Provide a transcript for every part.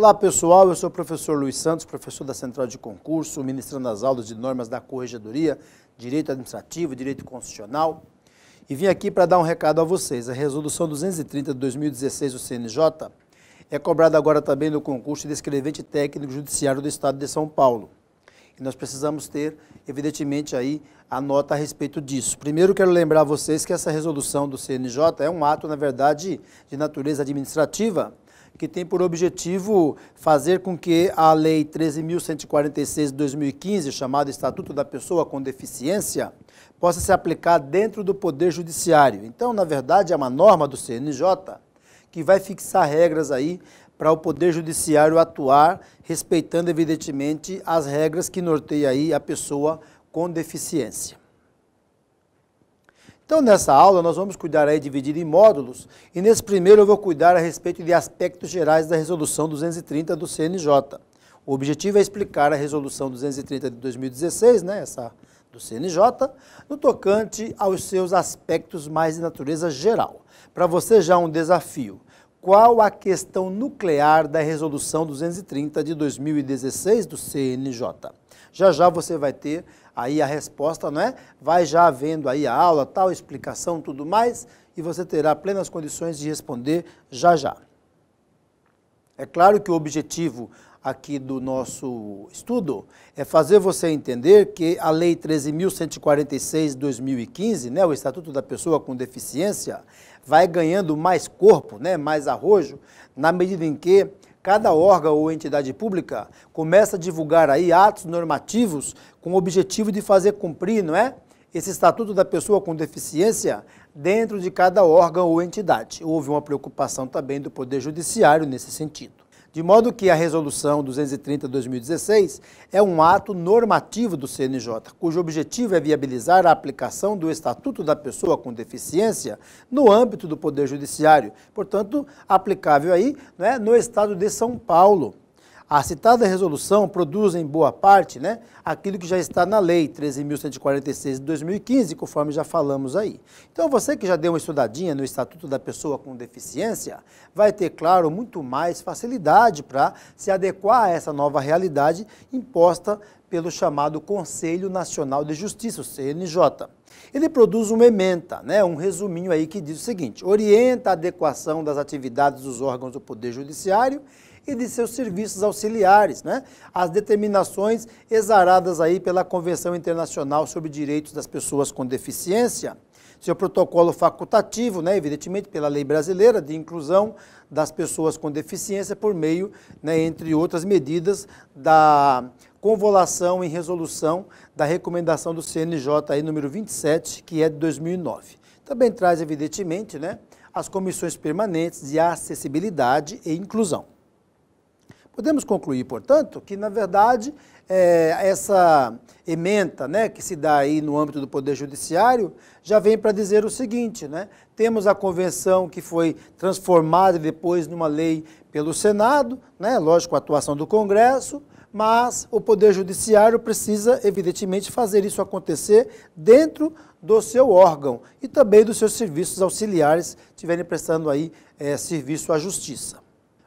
Olá pessoal, eu sou o professor Luiz Santos, professor da Central de Concurso, ministrando as aulas de normas da Corregedoria, Direito Administrativo, Direito Constitucional, e vim aqui para dar um recado a vocês. A resolução 230 de 2016 do CNJ é cobrada agora também no concurso de escrevente técnico judiciário do Estado de São Paulo. E nós precisamos ter, evidentemente, aí a nota a respeito disso. Primeiro, quero lembrar a vocês que essa resolução do CNJ é um ato, na verdade, de natureza administrativa, que tem por objetivo fazer com que a Lei 13.146 de 2015, chamada Estatuto da Pessoa com Deficiência, possa ser aplicada dentro do Poder Judiciário. Então, na verdade, é uma norma do CNJ que vai fixar regras aí para o Poder Judiciário atuar, respeitando, evidentemente, as regras que norteiam aí a pessoa com deficiência. Então, nessa aula, nós vamos cuidar aí, dividir em módulos, e nesse primeiro eu vou cuidar a respeito de aspectos gerais da Resolução 230 do CNJ. O objetivo é explicar a Resolução 230 de 2016, né, essa do CNJ, no tocante aos seus aspectos mais de natureza geral. Para você já um desafio. Qual a questão nuclear da Resolução 230 de 2016 do CNJ? Já você vai ter aí a resposta, não é? Vai já vendo aí a aula, tal, explicação, tudo mais, e você terá plenas condições de responder já. É claro que o objetivo aqui do nosso estudo é fazer você entender que a Lei 13.146 de 2015, né, o Estatuto da Pessoa com Deficiência, vai ganhando mais corpo, né, mais arrojo, na medida em que cada órgão ou entidade pública começa a divulgar aí atos normativos com o objetivo de fazer cumprir, não é, esse Estatuto da Pessoa com Deficiência dentro de cada órgão ou entidade. Houve uma preocupação também do Poder Judiciário nesse sentido. De modo que a Resolução 230 de 2016 é um ato normativo do CNJ, cujo objetivo é viabilizar a aplicação do Estatuto da Pessoa com Deficiência no âmbito do Poder Judiciário, portanto, aplicável aí, né, no Estado de São Paulo. A citada resolução produz em boa parte, né, aquilo que já está na Lei 13.146 de 2015, conforme já falamos aí. Então, você que já deu uma estudadinha no Estatuto da Pessoa com Deficiência, vai ter, claro, muito mais facilidade para se adequar a essa nova realidade imposta pelo chamado Conselho Nacional de Justiça, o CNJ. Ele produz uma ementa, né, um resuminho aí que diz o seguinte: orienta a adequação das atividades dos órgãos do Poder Judiciário e de seus serviços auxiliares, né, as determinações exaradas aí pela Convenção Internacional sobre Direitos das Pessoas com Deficiência, seu protocolo facultativo, né, evidentemente pela lei brasileira de inclusão das pessoas com deficiência por meio, né, entre outras medidas, da convolução em resolução da recomendação do CNJ aí, número 27, que é de 2009. Também traz, evidentemente, né, as comissões permanentes de acessibilidade e inclusão. Podemos concluir, portanto, que, na verdade, essa ementa, né, que se dá aí no âmbito do Poder Judiciário já vem para dizer o seguinte, né? Temos a convenção que foi transformada depois numa lei pelo Senado, né, lógico, a atuação do Congresso, mas o Poder Judiciário precisa, evidentemente, fazer isso acontecer dentro do seu órgão e também dos seus serviços auxiliares, estiverem prestando aí serviço à Justiça.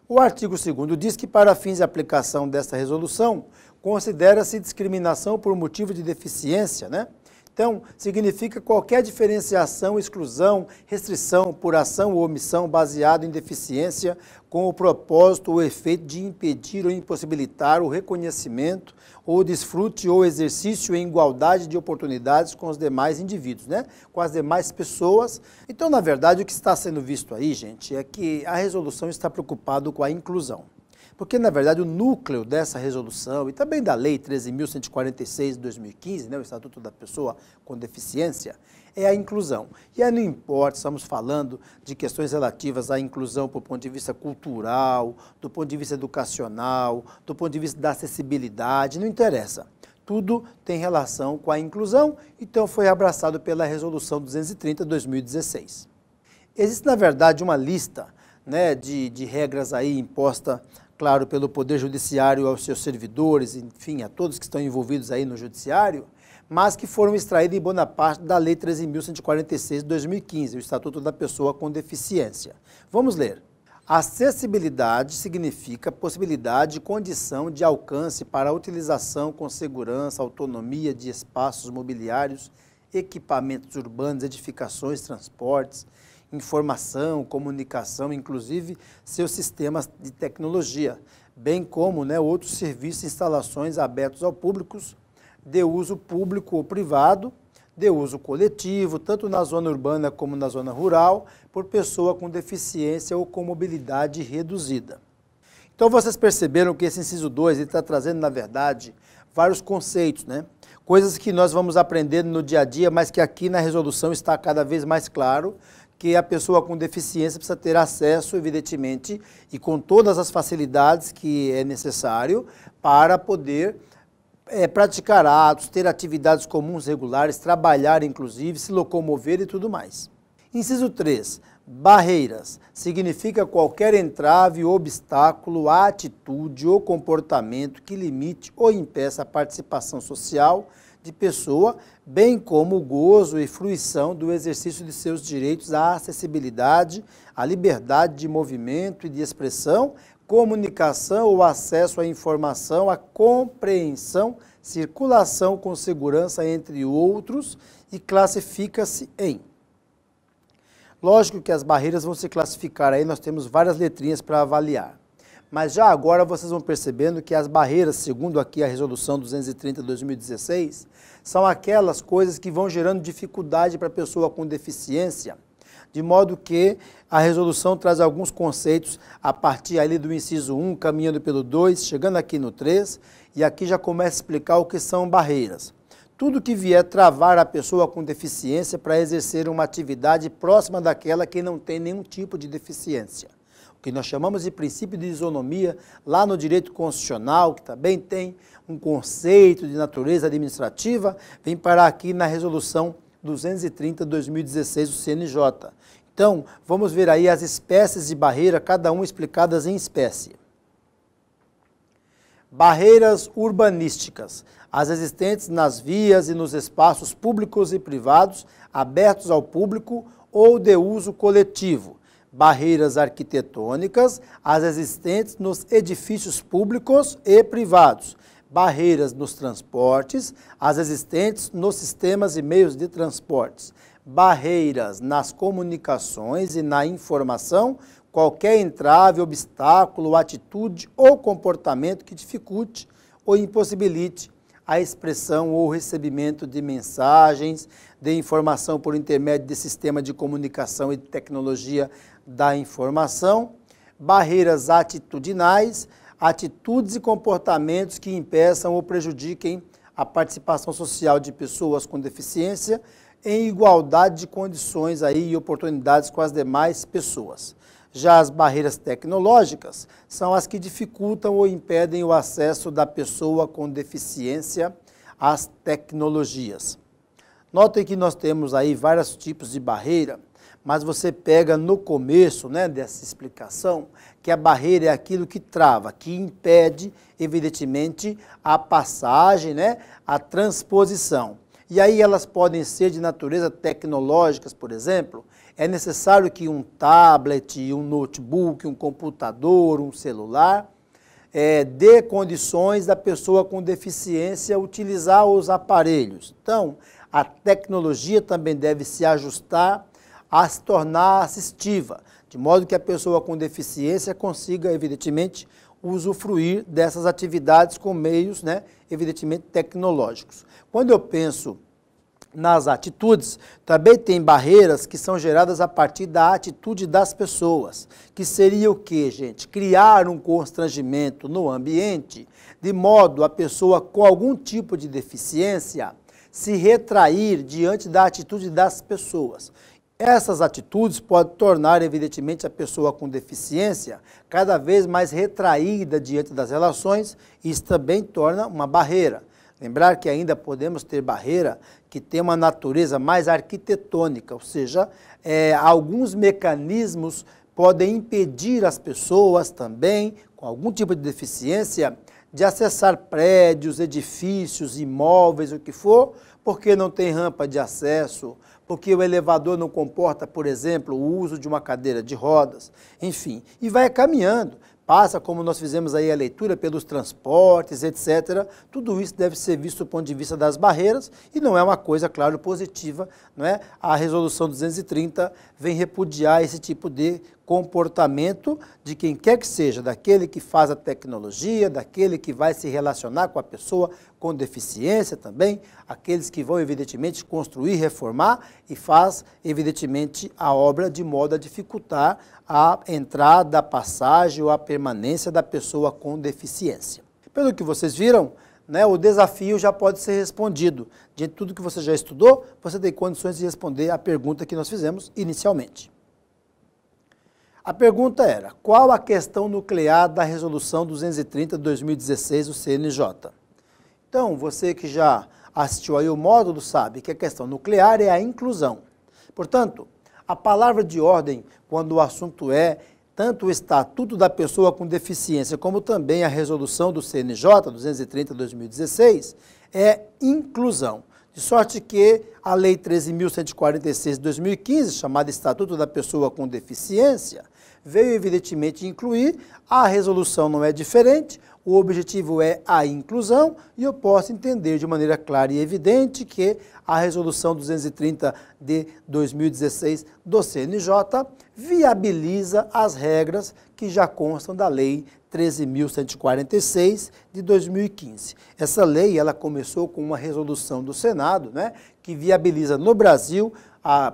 O artigo 2º diz que, para fins de aplicação desta resolução, considera-se discriminação por motivo de deficiência, né? Então, significa qualquer diferenciação, exclusão, restrição por ação ou omissão baseada em deficiência com o propósito ou efeito de impedir ou impossibilitar o reconhecimento ou desfrute ou exercício em igualdade de oportunidades com os demais indivíduos, né? Com as demais pessoas. Então, na verdade, o que está sendo visto aí, gente, é que a resolução está preocupada com a inclusão. Porque, na verdade, o núcleo dessa resolução e também da Lei 13.146 de 2015, né, o Estatuto da Pessoa com Deficiência, é a inclusão. E aí não importa, estamos falando de questões relativas à inclusão do ponto de vista cultural, do ponto de vista educacional, do ponto de vista da acessibilidade, não interessa. Tudo tem relação com a inclusão, então foi abraçado pela Resolução 230 de 2016. Existe, na verdade, uma lista, né, de regras aí imposta, claro, pelo Poder Judiciário aos seus servidores, enfim, a todos que estão envolvidos aí no Judiciário, mas que foram extraídas em boa parte da Lei 13.146 de 2015, o Estatuto da Pessoa com Deficiência. Vamos ler. Acessibilidade significa possibilidade e condição de alcance para a utilização com segurança, autonomia de espaços mobiliários, equipamentos urbanos, edificações, transportes, informação, comunicação, inclusive seus sistemas de tecnologia, bem como outros serviços e instalações abertos ao público, de uso público ou privado, de uso coletivo, tanto na zona urbana como na zona rural, por pessoa com deficiência ou com mobilidade reduzida. Então vocês perceberam que esse inciso 2 está trazendo, na verdade, vários conceitos, coisas que nós vamos aprendendo no dia a dia, mas que aqui na resolução está cada vez mais claro, que a pessoa com deficiência precisa ter acesso, evidentemente, e com todas as facilidades que é necessário para poder praticar atos, ter atividades comuns regulares, trabalhar inclusive, se locomover e tudo mais. Inciso 3. Barreiras. Significa qualquer entrave ou obstáculo à atitude ou comportamento que limite ou impeça a participação social de pessoa, bem como o gozo e fruição do exercício de seus direitos à acessibilidade, à liberdade de movimento e de expressão, comunicação ou acesso à informação, à compreensão, circulação com segurança, entre outros, e classifica-se em. Lógico que as barreiras vão se classificar aí, nós temos várias letrinhas para avaliar. Mas já agora vocês vão percebendo que as barreiras, segundo aqui a resolução 230/2016, são aquelas coisas que vão gerando dificuldade para a pessoa com deficiência, de modo que a resolução traz alguns conceitos a partir ali do inciso 1, caminhando pelo 2, chegando aqui no 3, e aqui já começa a explicar o que são barreiras. Tudo que vier travar a pessoa com deficiência para exercer uma atividade próxima daquela que não tem nenhum tipo de deficiência. O que nós chamamos de princípio de isonomia, lá no direito constitucional, que também tem um conceito de natureza administrativa, vem parar aqui na resolução 230/2016 do CNJ. Então, vamos ver aí as espécies de barreira, cada uma explicadas em espécie. Barreiras urbanísticas, as existentes nas vias e nos espaços públicos e privados, abertos ao público ou de uso coletivo. Barreiras arquitetônicas, as existentes nos edifícios públicos e privados. Barreiras nos transportes, as existentes nos sistemas e meios de transportes. Barreiras nas comunicações e na informação, qualquer entrave, obstáculo, atitude ou comportamento que dificulte ou impossibilite a expressão ou recebimento de mensagens, de informação por intermédio de sistema de comunicação e de tecnologia da informação. Barreiras atitudinais, atitudes e comportamentos que impeçam ou prejudiquem a participação social de pessoas com deficiência em igualdade de condições aí e oportunidades com as demais pessoas. Já as barreiras tecnológicas são as que dificultam ou impedem o acesso da pessoa com deficiência às tecnologias. Notem que nós temos aí vários tipos de barreira, mas você pega no começo dessa explicação que a barreira é aquilo que trava, que impede, evidentemente, a passagem, a transposição. E aí elas podem ser de natureza tecnológicas, por exemplo. É necessário que um tablet, um notebook, um computador, um celular, dê condições da pessoa com deficiência utilizar os aparelhos. Então, a tecnologia também deve se ajustar a se tornar assistiva, de modo que a pessoa com deficiência consiga, evidentemente, usufruir dessas atividades com meios, evidentemente, tecnológicos. Quando eu penso nas atitudes, também tem barreiras que são geradas a partir da atitude das pessoas, que seria o quê, gente? Criar um constrangimento no ambiente, de modo a pessoa com algum tipo de deficiência se retrair diante da atitude das pessoas. Essas atitudes podem tornar, evidentemente, a pessoa com deficiência cada vez mais retraída diante das relações, e isso também torna uma barreira. Lembrar que ainda podemos ter barreira que tem uma natureza mais arquitetônica, ou seja, alguns mecanismos podem impedir as pessoas também, com algum tipo de deficiência, de acessar prédios, edifícios, imóveis, o que for, porque não tem rampa de acesso, porque o elevador não comporta, por exemplo, o uso de uma cadeira de rodas, enfim, e vai caminhando. Passa, como nós fizemos aí a leitura, pelos transportes, etc. Tudo isso deve ser visto do ponto de vista das barreiras e não é uma coisa, claro, positiva, não é? A resolução 230 vem repudiar esse tipo de comportamento de quem quer que seja, daquele que faz a tecnologia, daquele que vai se relacionar com a pessoa com deficiência também, aqueles que vão, evidentemente, construir, reformar e faz, evidentemente, a obra de modo a dificultar a entrada, a passagem ou a permanência da pessoa com deficiência. Pelo que vocês viram, né, o desafio já pode ser respondido. Diante de tudo que você já estudou, você tem condições de responder a pergunta que nós fizemos inicialmente. A pergunta era, qual a questão nuclear da Resolução 230 de 2016 do CNJ? Então, você que já assistiu aí o módulo sabe que a questão nuclear é a inclusão. Portanto, a palavra de ordem, quando o assunto é tanto o Estatuto da Pessoa com Deficiência, como também a resolução do CNJ, 230 de 2016, é inclusão. De sorte que a Lei 13.146 de 2015, chamada Estatuto da Pessoa com Deficiência, veio evidentemente incluir, a resolução não é diferente, o objetivo é a inclusão e eu posso entender de maneira clara e evidente que a resolução 230 de 2016 do CNJ viabiliza as regras que já constam da Lei 13.146 de 2015. Essa lei ela começou com uma resolução do Senado, né, que viabiliza no Brasil,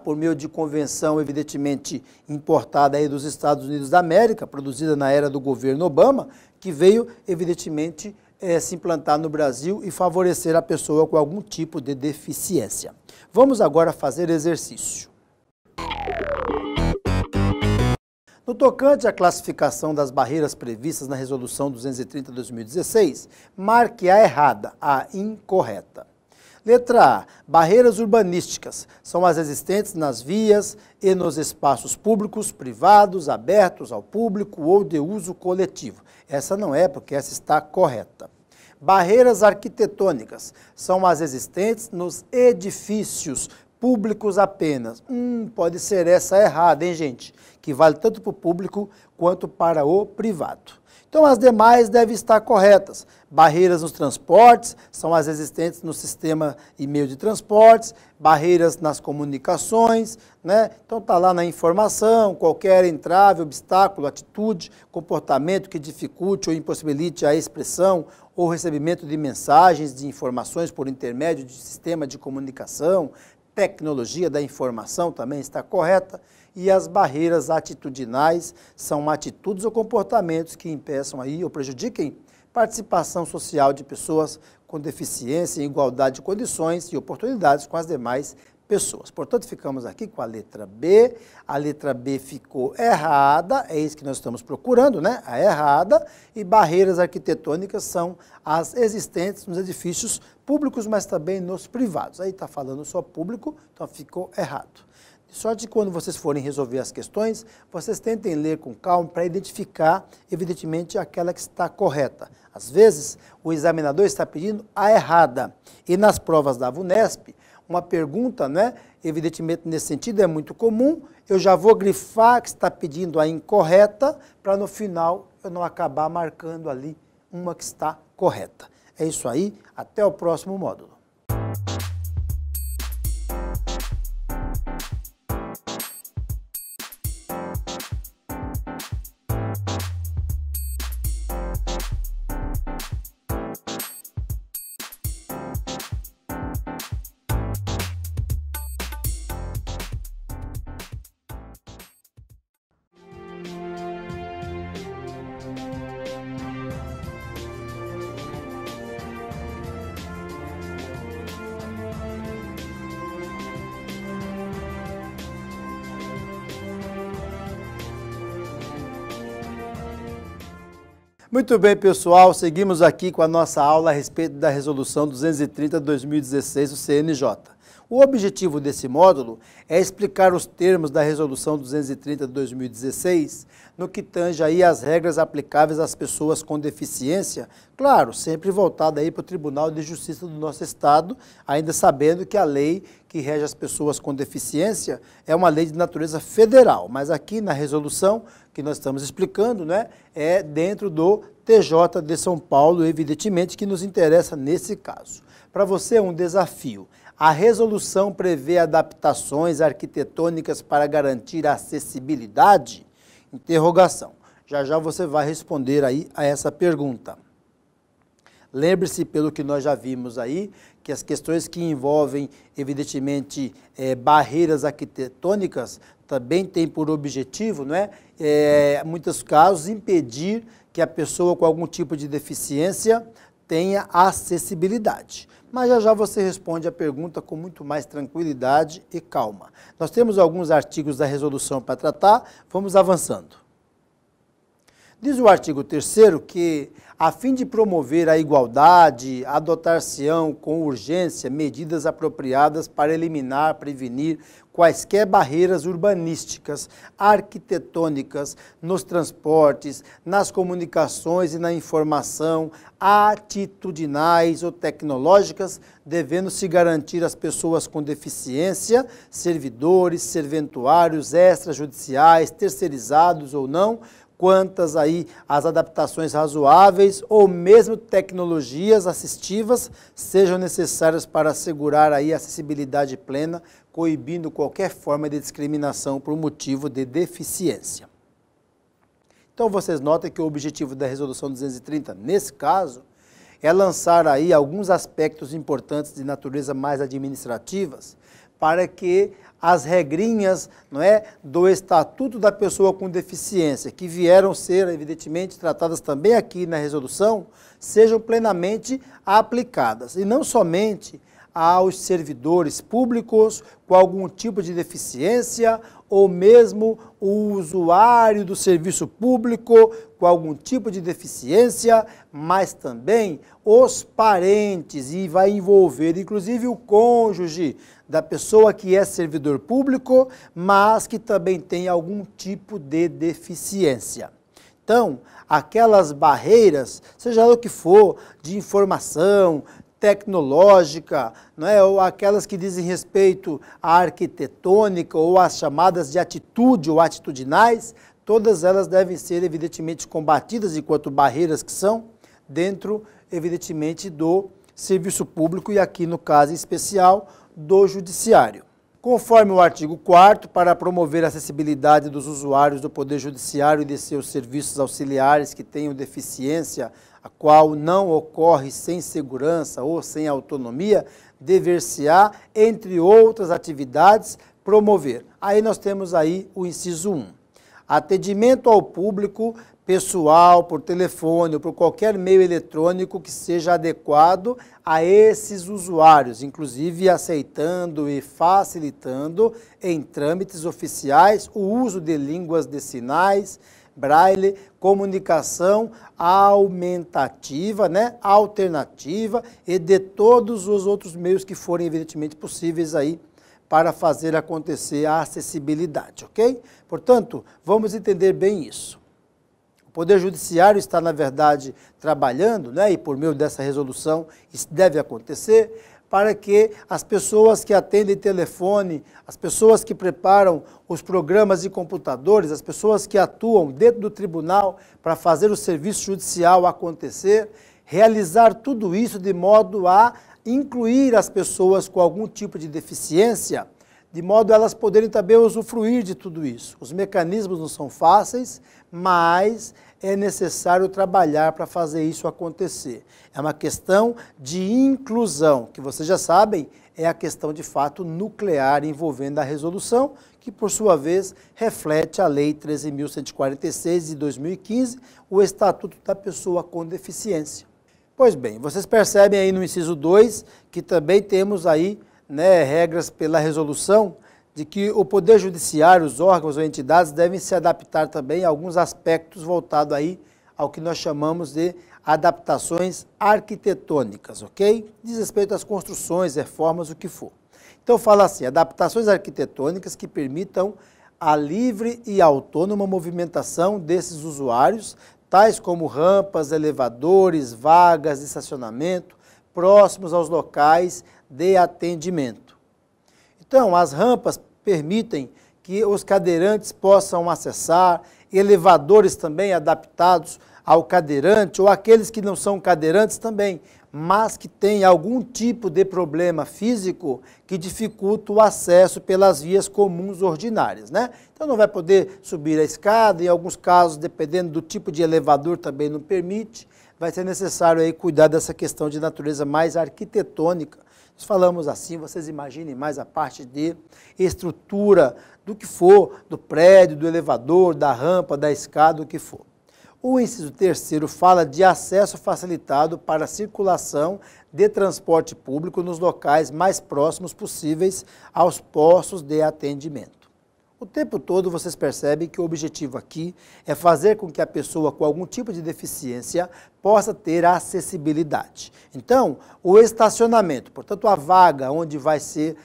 por meio de convenção evidentemente importada aí dos Estados Unidos da América, produzida na era do governo Obama, que veio evidentemente se implantar no Brasil e favorecer a pessoa com algum tipo de deficiência. Vamos agora fazer exercício. No tocante à classificação das barreiras previstas na Resolução 230 de 2016, marque a errada, a incorreta. Letra A. Barreiras urbanísticas são as existentes nas vias e nos espaços públicos, privados, abertos ao público ou de uso coletivo. Essa não é, porque essa está correta. Barreiras arquitetônicas são as existentes nos edifícios públicos apenas. Pode ser essa errada, hein, gente? Que vale tanto para o público quanto para o privado. Então, as demais devem estar corretas. Barreiras nos transportes são as existentes no sistema e meio de transportes, barreiras nas comunicações, né? Então, está lá na informação, qualquer entrave, obstáculo, atitude, comportamento que dificulte ou impossibilite a expressão ou recebimento de mensagens, de informações por intermédio de sistema de comunicação, tecnologia da informação também está correta. E as barreiras atitudinais são atitudes ou comportamentos que impeçam aí ou prejudiquem participação social de pessoas com deficiência em igualdade de condições e oportunidades com as demais pessoas. Portanto, ficamos aqui com a letra B. A letra B ficou errada, é isso que nós estamos procurando, né? A errada. E barreiras arquitetônicas são as existentes nos edifícios públicos, mas também nos privados. Aí está falando só público, então ficou errado. De sorte que quando vocês forem resolver as questões, vocês tentem ler com calma para identificar, evidentemente, aquela que está correta. Às vezes, o examinador está pedindo a errada. E nas provas da VUNESP, uma pergunta, né, evidentemente, nesse sentido, é muito comum. Eu já vou grifar que está pedindo a incorreta, para no final eu não acabar marcando ali uma que está correta. É isso aí, até o próximo módulo. Muito bem, pessoal, seguimos aqui com a nossa aula a respeito da Resolução 230 de 2016 do CNJ. O objetivo desse módulo é explicar os termos da Resolução 230 de 2016, no que tange aí as regras aplicáveis às pessoas com deficiência, claro, sempre voltada aí para o Tribunal de Justiça do nosso Estado, ainda sabendo que a lei que rege as pessoas com deficiência é uma lei de natureza federal, mas aqui na resolução que nós estamos explicando, né, é dentro do TJ de São Paulo, evidentemente que nos interessa nesse caso. Para você é um desafio. A resolução prevê adaptações arquitetônicas para garantir a acessibilidade? Interrogação. Já já você vai responder aí a essa pergunta. Lembre-se, pelo que nós já vimos aí, que as questões que envolvem, evidentemente, barreiras arquitetônicas também têm por objetivo, não é, em muitos casos, impedir que a pessoa com algum tipo de deficiência tenha acessibilidade. Mas já já você responde a pergunta com muito mais tranquilidade e calma. Nós temos alguns artigos da resolução para tratar, vamos avançando. Diz o artigo 3º que, a fim de promover a igualdade, adotar-se-ão com urgência medidas apropriadas para eliminar, prevenir quaisquer barreiras urbanísticas, arquitetônicas, nos transportes, nas comunicações e na informação, atitudinais ou tecnológicas, devendo-se garantir às pessoas com deficiência, servidores, serventuários, extrajudiciais, terceirizados ou não, quantas aí as adaptações razoáveis ou mesmo tecnologias assistivas sejam necessárias para assegurar aí a acessibilidade plena, coibindo qualquer forma de discriminação por motivo de deficiência. Então vocês notam que o objetivo da Resolução 230, nesse caso, é lançar aí alguns aspectos importantes de natureza mais administrativas para que as regrinhas, não é, do Estatuto da Pessoa com Deficiência, que vieram ser, evidentemente, tratadas também aqui na resolução, sejam plenamente aplicadas. E não somente aos servidores públicos com algum tipo de deficiência ou mesmo o usuário do serviço público com algum tipo de deficiência, mas também os parentes, e vai envolver inclusive o cônjuge da pessoa que é servidor público, mas que também tem algum tipo de deficiência. Então, aquelas barreiras, seja o que for, de informação, tecnológica, não é? Ou aquelas que dizem respeito à arquitetônica ou às chamadas de atitude ou atitudinais, todas elas devem ser evidentemente combatidas enquanto barreiras que são dentro, evidentemente, do serviço público e aqui no caso em especial do judiciário. Conforme o artigo 4º, para promover a acessibilidade dos usuários do Poder Judiciário e de seus serviços auxiliares que tenham deficiência, a qual não ocorre sem segurança ou sem autonomia, dever-se-á, entre outras atividades, promover. Aí nós temos aí o inciso 1. Atendimento ao público pessoal, por telefone ou por qualquer meio eletrônico que seja adequado a esses usuários, inclusive aceitando e facilitando em trâmites oficiais o uso de línguas de sinais, braille, comunicação aumentativa, né, alternativa e de todos os outros meios que forem evidentemente possíveis aí para fazer acontecer a acessibilidade, ok? Portanto, vamos entender bem isso. O Poder Judiciário está, na verdade, trabalhando, né, e por meio dessa resolução isso deve acontecer, para que as pessoas que atendem telefone, as pessoas que preparam os programas de computadores, as pessoas que atuam dentro do tribunal para fazer o serviço judicial acontecer, realizar tudo isso de modo a incluir as pessoas com algum tipo de deficiência, de modo a elas poderem também usufruir de tudo isso. Os mecanismos não são fáceis, mas é necessário trabalhar para fazer isso acontecer. É uma questão de inclusão, que vocês já sabem, é a questão de fato nuclear envolvendo a resolução, que por sua vez reflete a Lei 13.146 de 2015, o Estatuto da Pessoa com Deficiência. Pois bem, vocês percebem aí no inciso 2 que também temos aí, né, regras pela resolução de que o Poder Judiciário, os órgãos ou entidades devem se adaptar também a alguns aspectos voltados aí ao que nós chamamos de adaptações arquitetônicas, ok? Diz respeito às construções, reformas, o que for. Então fala assim, adaptações arquitetônicas que permitam a livre e autônoma movimentação desses usuários, tais como rampas, elevadores, vagas de estacionamento, próximos aos locais de atendimento. Então, as rampas permitem que os cadeirantes possam acessar, elevadores também adaptados ao cadeirante, ou aqueles que não são cadeirantes também, mas que têm algum tipo de problema físico que dificulta o acesso pelas vias comuns ordinárias, né? Então não vai poder subir a escada, em alguns casos, dependendo do tipo de elevador, também não permite. Vai ser necessário aí cuidar dessa questão de natureza mais arquitetônica. Nós falamos assim, vocês imaginem mais a parte de estrutura do que for, do prédio, do elevador, da rampa, da escada, o que for. O inciso 3º fala de acesso facilitado para a circulação de transporte público nos locais mais próximos possíveis aos postos de atendimento. O tempo todo vocês percebem que o objetivo aqui é fazer com que a pessoa com algum tipo de deficiência possa ter acessibilidade. Então, o estacionamento, portanto a vaga onde vai ser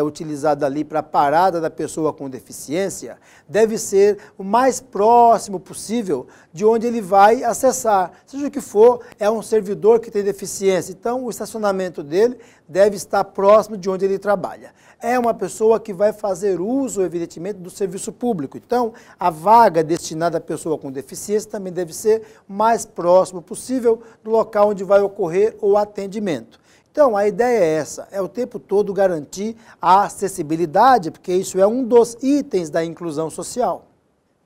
utilizada ali para a parada da pessoa com deficiência, deve ser o mais próximo possível de onde ele vai acessar. Seja o que for, é um servidor que tem deficiência, então o estacionamento dele deve estar próximo de onde ele trabalha. É uma pessoa que vai fazer uso, evidentemente, do serviço público. Então, a vaga destinada à pessoa com deficiência também deve ser o mais próximo possível do local onde vai ocorrer o atendimento. Então, a ideia é essa, é o tempo todo garantir a acessibilidade, porque isso é um dos itens da inclusão social.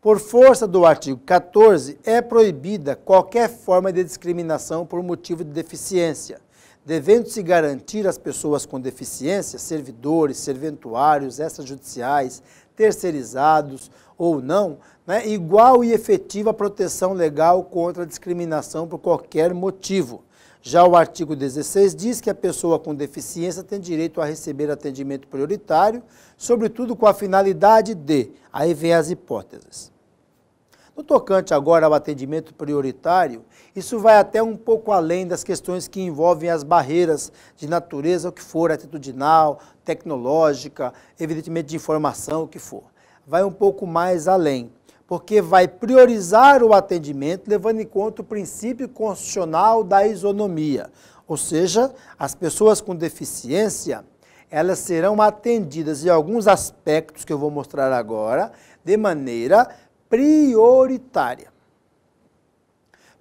Por força do artigo 14, é proibida qualquer forma de discriminação por motivo de deficiência, devendo-se garantir às pessoas com deficiência, servidores, serventuários, extrajudiciais, terceirizados ou não, igual e efetiva proteção legal contra a discriminação por qualquer motivo. Já o artigo 16 diz que a pessoa com deficiência tem direito a receber atendimento prioritário, sobretudo com a finalidade de, aí vem as hipóteses. No tocante agora ao atendimento prioritário, isso vai até um pouco além das questões que envolvem as barreiras de natureza, o que for, atitudinal, tecnológica, evidentemente de informação, o que for. Vai um pouco mais além, porque vai priorizar o atendimento levando em conta o princípio constitucional da isonomia, ou seja, as pessoas com deficiência, elas serão atendidas em alguns aspectos que eu vou mostrar agora, de maneira prioritária.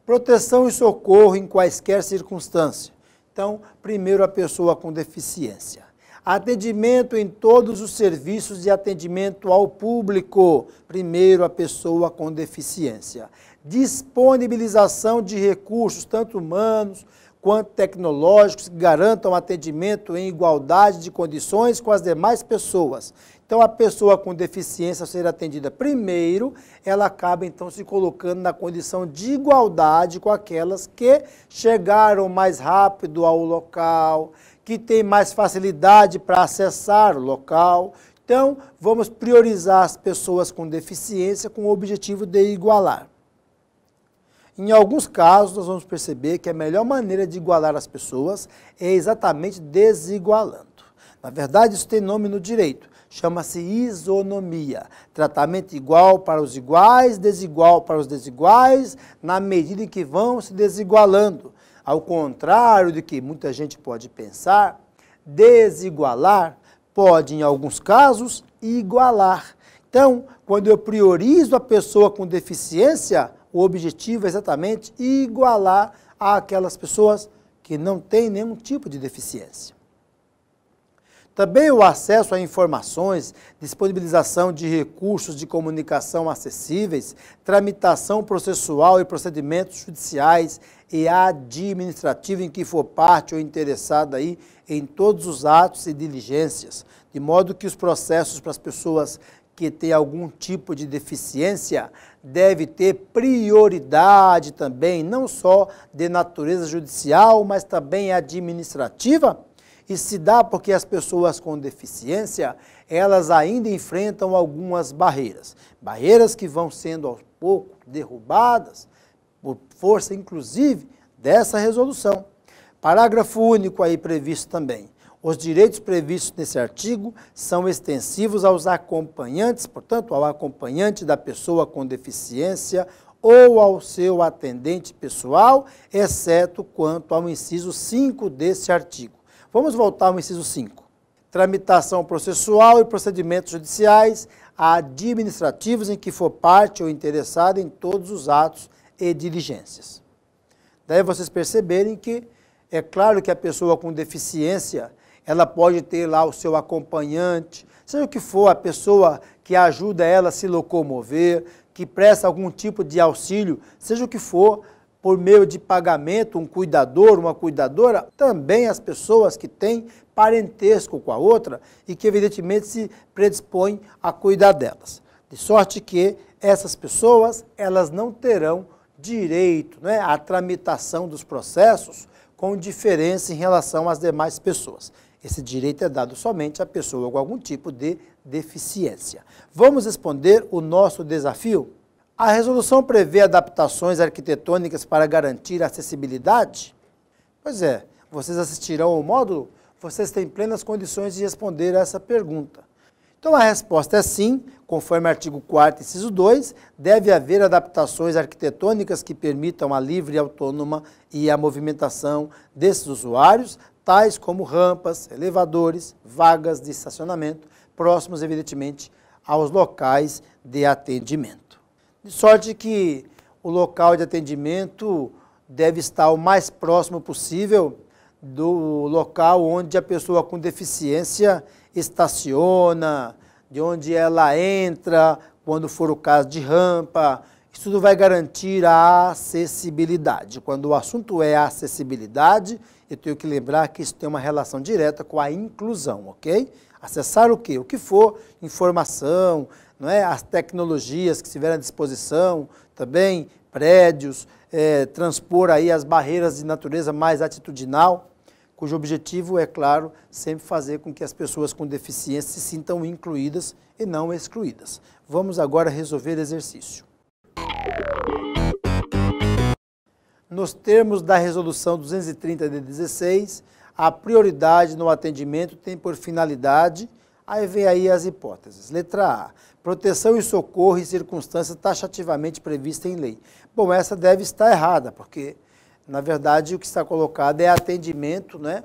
Proteção e socorro em quaisquer circunstâncias. Então, primeiro a pessoa com deficiência. Atendimento em todos os serviços de atendimento ao público. Primeiro a pessoa com deficiência. Disponibilização de recursos, tanto humanos quanto tecnológicos, que garantam atendimento em igualdade de condições com as demais pessoas. Então, a pessoa com deficiência, ao ser atendida primeiro, ela acaba, então, se colocando na condição de igualdade com aquelas que chegaram mais rápido ao local, que têm mais facilidade para acessar o local. Então, vamos priorizar as pessoas com deficiência com o objetivo de igualar. Em alguns casos, nós vamos perceber que a melhor maneira de igualar as pessoas é exatamente desigualando. Na verdade, isso tem nome no direito. Chama-se isonomia, tratamento igual para os iguais, desigual para os desiguais, na medida em que vão se desigualando. Ao contrário do que muita gente pode pensar, desigualar pode, em alguns casos, igualar. Então, quando eu priorizo a pessoa com deficiência, o objetivo é exatamente igualar àquelas pessoas que não têm nenhum tipo de deficiência. Também o acesso a informações, disponibilização de recursos de comunicação acessíveis, tramitação processual e procedimentos judiciais e administrativos em que for parte ou interessado aí em todos os atos e diligências, de modo que os processos para as pessoas que têm algum tipo de deficiência deve ter prioridade também, não só de natureza judicial, mas também administrativa. E se dá porque as pessoas com deficiência, elas ainda enfrentam algumas barreiras. Barreiras que vão sendo aos poucos derrubadas, por força inclusive dessa resolução. Parágrafo único aí previsto também. Os direitos previstos nesse artigo são extensivos aos acompanhantes, portanto, ao acompanhante da pessoa com deficiência ou ao seu atendente pessoal, exceto quanto ao inciso 5 desse artigo. Vamos voltar ao inciso 5. Tramitação processual e procedimentos judiciais administrativos em que for parte ou interessado em todos os atos e diligências. Daí vocês perceberem que é claro que a pessoa com deficiência, ela pode ter lá o seu acompanhante, seja o que for, a pessoa que ajuda ela a se locomover, que presta algum tipo de auxílio, seja o que for, por meio de pagamento, um cuidador, uma cuidadora, também as pessoas que têm parentesco com a outra e que evidentemente se predispõem a cuidar delas. De sorte que essas pessoas, elas não terão direito, né, à tramitação dos processos com diferença em relação às demais pessoas. Esse direito é dado somente à pessoa com algum tipo de deficiência. Vamos responder o nosso desafio? A resolução prevê adaptações arquitetônicas para garantir a acessibilidade? Pois é, vocês assistirão ao módulo, vocês têm plenas condições de responder a essa pergunta. Então a resposta é sim, conforme o artigo 4º, inciso 2, deve haver adaptações arquitetônicas que permitam a livre e autônoma e a movimentação desses usuários, tais como rampas, elevadores, vagas de estacionamento, próximos, evidentemente, aos locais de atendimento. De sorte que o local de atendimento deve estar o mais próximo possível do local onde a pessoa com deficiência estaciona, de onde ela entra, quando for o caso de rampa. Isso tudo vai garantir a acessibilidade. Quando o assunto é acessibilidade, eu tenho que lembrar que isso tem uma relação direta com a inclusão, ok? Acessar o quê? O que for, informação, não é? As tecnologias que estiverem à disposição, também prédios, transpor aí as barreiras de natureza mais atitudinal, cujo objetivo é, claro, sempre fazer com que as pessoas com deficiência se sintam incluídas e não excluídas. Vamos agora resolver exercício. Nos termos da Resolução 230 de 16, a prioridade no atendimento tem por finalidade, aí vem aí as hipóteses. Letra A, proteção e socorro em circunstâncias taxativamente previstas em lei. Bom, essa deve estar errada, porque, na verdade, o que está colocado é atendimento, né?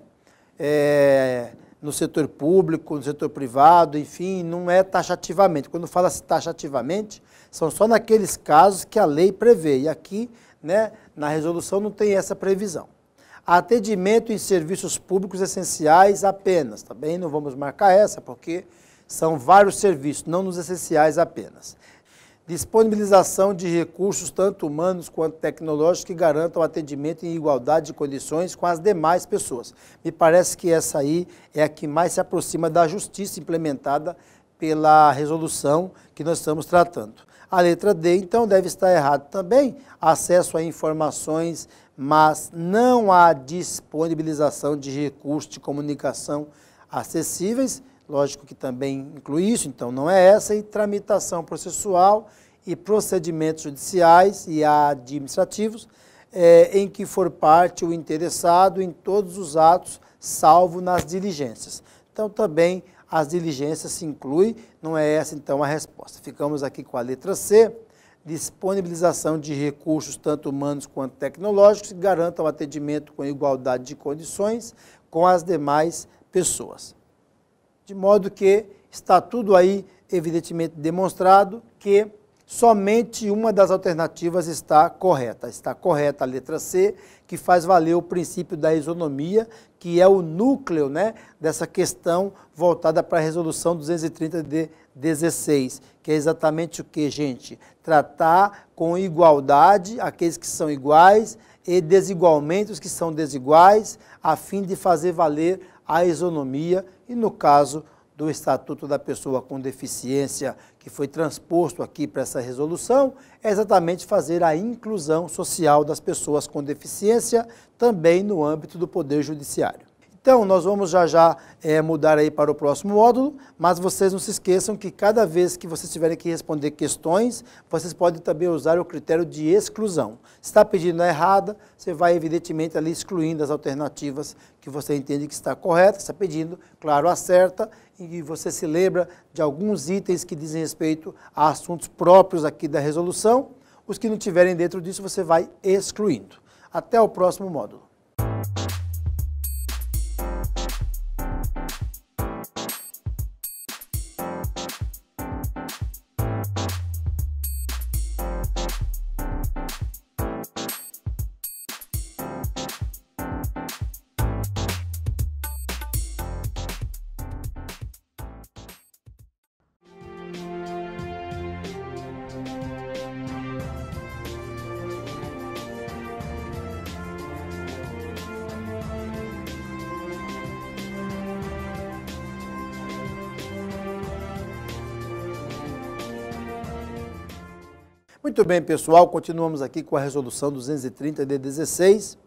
No setor público, no setor privado, enfim, não é taxativamente. Quando fala-se taxativamente, são só naqueles casos que a lei prevê. E aqui, né, na resolução não tem essa previsão. Atendimento em serviços públicos essenciais apenas. Também não vamos marcar essa, porque são vários serviços, não nos essenciais apenas. Disponibilização de recursos, tanto humanos quanto tecnológicos, que garantam o atendimento em igualdade de condições com as demais pessoas. Me parece que essa aí é a que mais se aproxima da justiça implementada pela resolução que nós estamos tratando. A letra D, então, deve estar errado também, acesso a informações, mas não há disponibilização de recursos de comunicação acessíveis, lógico que também inclui isso, então não é essa, e tramitação processual e procedimentos judiciais e administrativos, em que for parte o interessado em todos os atos, salvo nas diligências. Então também as diligências se incluem, não é essa então a resposta. Ficamos aqui com a letra C, disponibilização de recursos tanto humanos quanto tecnológicos que garantam o atendimento com igualdade de condições com as demais pessoas. De modo que está tudo aí evidentemente demonstrado que somente uma das alternativas está correta. Está correta a letra C, que faz valer o princípio da isonomia, que é o núcleo, né, dessa questão voltada para a resolução 230 de 16, que é exatamente o que, gente? Tratar com igualdade aqueles que são iguais e desigualmente os que são desiguais, a fim de fazer valer a isonomia e, no caso do Estatuto da Pessoa com Deficiência, que foi transposto aqui para essa resolução, é exatamente fazer a inclusão social das pessoas com deficiência também no âmbito do Poder Judiciário. Então, nós vamos já mudar aí para o próximo módulo, mas vocês não se esqueçam que cada vez que vocês tiverem que responder questões, vocês podem também usar o critério de exclusão. Se está pedindo a errada, você vai evidentemente ali excluindo as alternativas que você entende que está correta, está pedindo, claro, acerta, e você se lembra de alguns itens que dizem respeito a assuntos próprios aqui da resolução. Os que não tiverem dentro disso, você vai excluindo. Até o próximo módulo. Muito bem, pessoal, continuamos aqui com a resolução 230 de 16,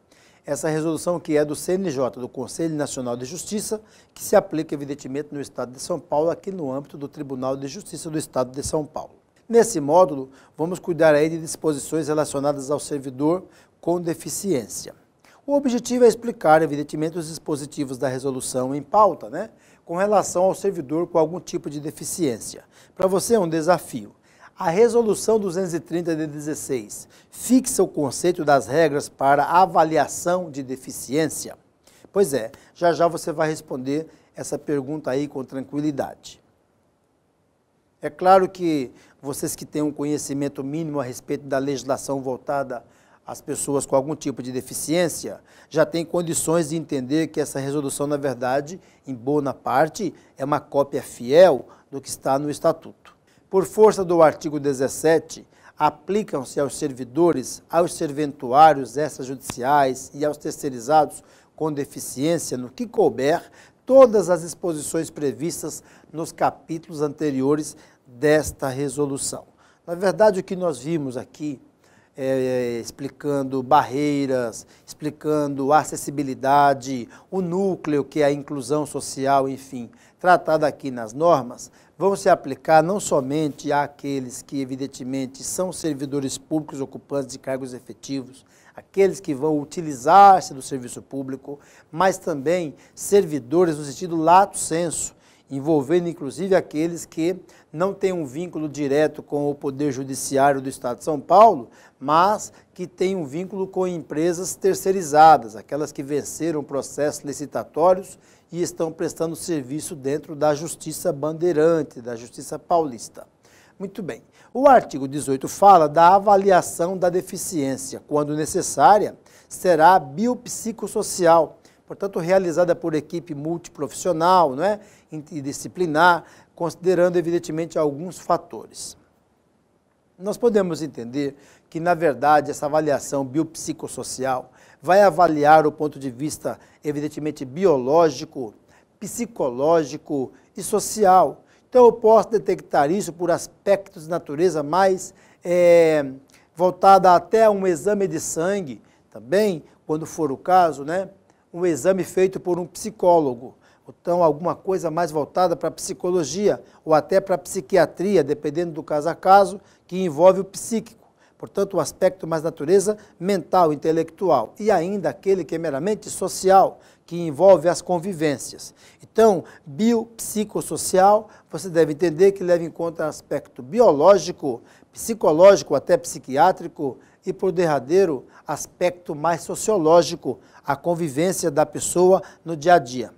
essa resolução que é do CNJ, do Conselho Nacional de Justiça, que se aplica evidentemente no Estado de São Paulo, aqui no âmbito do Tribunal de Justiça do Estado de São Paulo. Nesse módulo, vamos cuidar aí de disposições relacionadas ao servidor com deficiência. O objetivo é explicar, evidentemente, os dispositivos da resolução em pauta, né, com relação ao servidor com algum tipo de deficiência. Para você é um desafio. A Resolução 230 de 16 fixa o conceito das regras para avaliação de deficiência? Pois é, já você vai responder essa pergunta aí com tranquilidade. É claro que vocês que têm um conhecimento mínimo a respeito da legislação voltada às pessoas com algum tipo de deficiência, já têm condições de entender que essa resolução, na verdade, em boa parte, é uma cópia fiel do que está no Estatuto. Por força do artigo 17, aplicam-se aos servidores, aos serventuários extrajudiciais e aos terceirizados com deficiência, no que couber, todas as disposições previstas nos capítulos anteriores desta resolução. Na verdade, o que nós vimos aqui, explicando barreiras, explicando acessibilidade, o núcleo, que é a inclusão social, enfim, tratado aqui nas normas, vão se aplicar não somente àqueles que, evidentemente, são servidores públicos ocupantes de cargos efetivos, aqueles que vão utilizar-se do serviço público, mas também servidores no sentido lato sensu, envolvendo inclusive aqueles que não têm um vínculo direto com o Poder Judiciário do Estado de São Paulo, mas que têm um vínculo com empresas terceirizadas, aquelas que venceram processos licitatórios e estão prestando serviço dentro da Justiça Bandeirante, da Justiça Paulista. Muito bem. O artigo 18 fala da avaliação da deficiência, quando necessária, será biopsicossocial, portanto, realizada por equipe multiprofissional, não é? Interdisciplinar, considerando, evidentemente, alguns fatores. Nós podemos entender que, na verdade, essa avaliação biopsicossocial vai avaliar o ponto de vista, evidentemente, biológico, psicológico e social. Então, eu posso detectar isso por aspectos de natureza mais voltada até a um exame de sangue, também, quando for o caso, né? Um exame feito por um psicólogo. Então, alguma coisa mais voltada para a psicologia ou até para a psiquiatria, dependendo do caso a caso, que envolve o psíquico. Portanto, o aspecto mais natureza mental, intelectual. E ainda aquele que é meramente social, que envolve as convivências. Então, biopsicossocial, você deve entender que leva em conta aspecto biológico, psicológico, até psiquiátrico, e, por derradeiro, aspecto mais sociológico, a convivência da pessoa no dia a dia.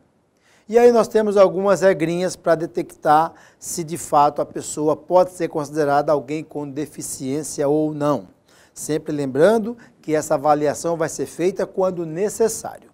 E aí nós temos algumas regrinhas para detectar se de fato a pessoa pode ser considerada alguém com deficiência ou não. Sempre lembrando que essa avaliação vai ser feita quando necessário.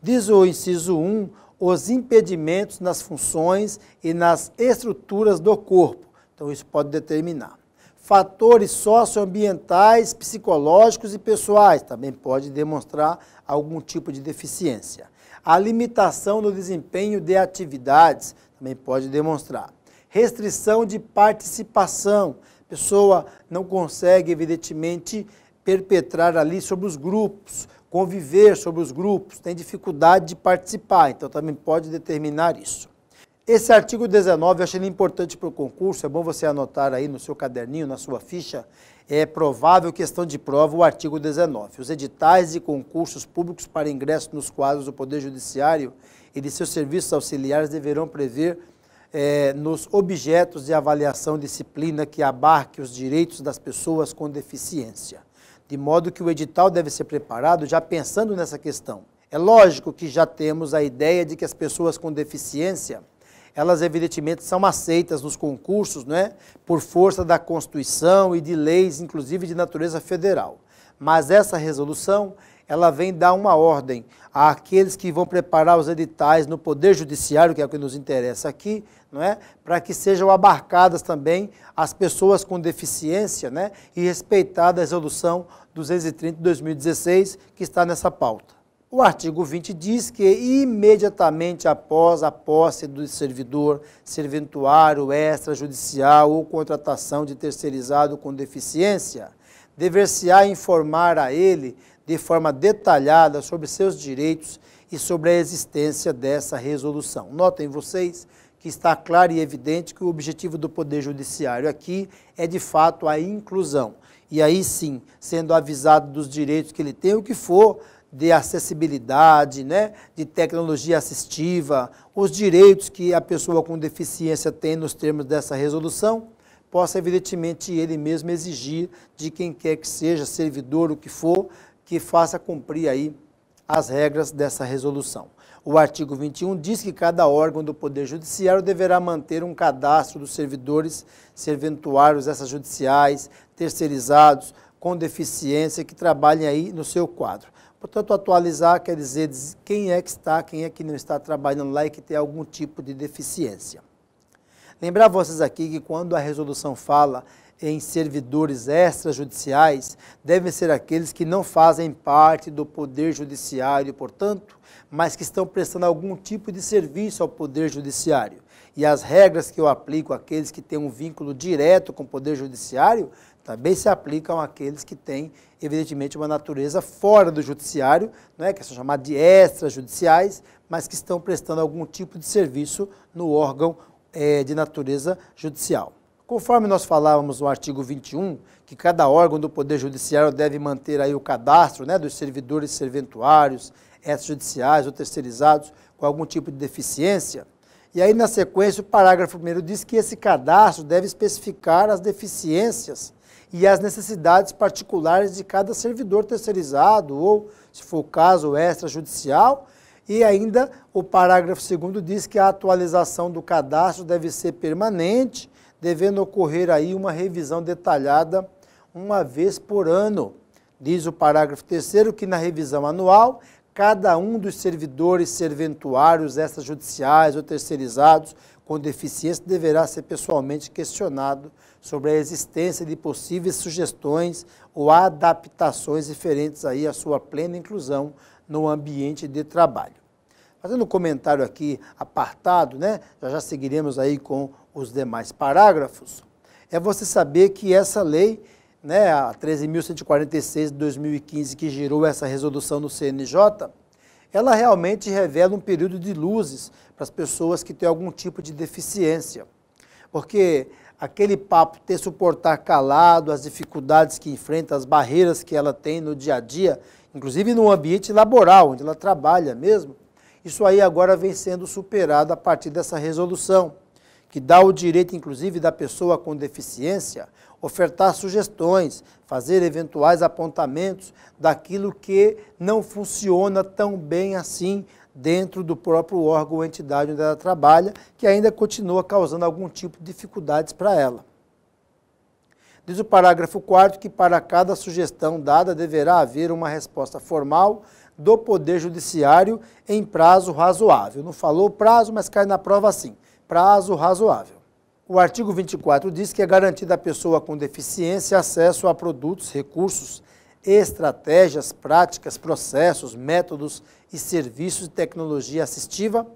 Diz o inciso 1, os impedimentos nas funções e nas estruturas do corpo. Então isso pode determinar. Fatores socioambientais, psicológicos e pessoais, também pode demonstrar algum tipo de deficiência. A limitação no desempenho de atividades, também pode demonstrar. Restrição de participação, a pessoa não consegue, evidentemente, perpetrar ali sobre os grupos, conviver sobre os grupos, tem dificuldade de participar, então também pode determinar isso. Esse artigo 19 eu achei importante para o concurso, é bom você anotar aí no seu caderninho, na sua ficha, é provável questão de prova o artigo 19. Os editais e concursos públicos para ingresso nos quadros do Poder Judiciário e de seus serviços auxiliares deverão prever nos objetos de avaliação disciplina que abarque os direitos das pessoas com deficiência. De modo que o edital deve ser preparado já pensando nessa questão. É lógico que já temos a ideia de que as pessoas com deficiência, elas evidentemente são aceitas nos concursos, né, por força da Constituição e de leis, inclusive de natureza federal. Mas essa resolução, ela vem dar uma ordem àqueles que vão preparar os editais no Poder Judiciário, que é o que nos interessa aqui, não é? Para que sejam abarcadas também as pessoas com deficiência, né, e respeitada a resolução 230 de 2016, que está nessa pauta. O artigo 20 diz que imediatamente após a posse do servidor, serventuário, extrajudicial ou contratação de terceirizado com deficiência, dever-se-á informar a ele de forma detalhada sobre seus direitos e sobre a existência dessa resolução. Notem vocês que está claro e evidente que o objetivo do Poder Judiciário aqui é de fato a inclusão. E aí sim, sendo avisado dos direitos que ele tem, o que for, de acessibilidade, né, de tecnologia assistiva, os direitos que a pessoa com deficiência tem nos termos dessa resolução, possa evidentemente ele mesmo exigir de quem quer que seja, servidor, o que for, que faça cumprir aí as regras dessa resolução. O artigo 21 diz que cada órgão do Poder Judiciário deverá manter um cadastro dos servidores, serventuários extrajudiciais, terceirizados, com deficiência, que trabalhem aí no seu quadro. Portanto, atualizar quer dizer quem é que está, quem é que não está trabalhando lá e que tem algum tipo de deficiência. Lembrar vocês aqui que quando a resolução fala em servidores extrajudiciais, devem ser aqueles que não fazem parte do Poder Judiciário, portanto, mas que estão prestando algum tipo de serviço ao Poder Judiciário. E as regras que eu aplico àqueles que têm um vínculo direto com o Poder Judiciário também se aplicam àqueles que têm, evidentemente, uma natureza fora do Judiciário, né, que são chamados de extrajudiciais, mas que estão prestando algum tipo de serviço no órgão de natureza judicial. Conforme nós falávamos no artigo 21, que cada órgão do Poder Judiciário deve manter aí o cadastro, né, dos servidores serventuários, extrajudiciais ou terceirizados com algum tipo de deficiência, e aí na sequência o parágrafo 1º diz que esse cadastro deve especificar as deficiências e as necessidades particulares de cada servidor terceirizado ou, se for o caso, extrajudicial. E ainda o parágrafo 2º diz que a atualização do cadastro deve ser permanente, devendo ocorrer aí uma revisão detalhada uma vez por ano. Diz o parágrafo 3º que na revisão anual, cada um dos servidores serventuários extrajudiciais ou terceirizados com deficiência deverá ser pessoalmente questionado sobre a existência de possíveis sugestões ou adaptações referentes aí à sua plena inclusão no ambiente de trabalho. Fazendo um comentário aqui apartado, né, já seguiremos aí com os demais parágrafos, é você saber que essa lei, né, a 13.146 de 2015, que gerou essa resolução no CNJ, ela realmente revela um período de luzes para as pessoas que têm algum tipo de deficiência. Porque aquele papo ter suportar calado as dificuldades que enfrenta, as barreiras que ela tem no dia a dia, inclusive no ambiente laboral, onde ela trabalha mesmo, isso aí agora vem sendo superado a partir dessa resolução, que dá o direito, inclusive, da pessoa com deficiência ofertar sugestões, fazer eventuais apontamentos daquilo que não funciona tão bem assim dentro do próprio órgão ou entidade onde ela trabalha, que ainda continua causando algum tipo de dificuldades para ela. Diz o parágrafo 4º que para cada sugestão dada deverá haver uma resposta formal do Poder Judiciário em prazo razoável. Não falou prazo, mas cai na prova assim, prazo razoável. O artigo 24 diz que é garantido à pessoa com deficiência acesso a produtos, recursos, estratégias, práticas, processos, métodos e serviços de tecnologia assistiva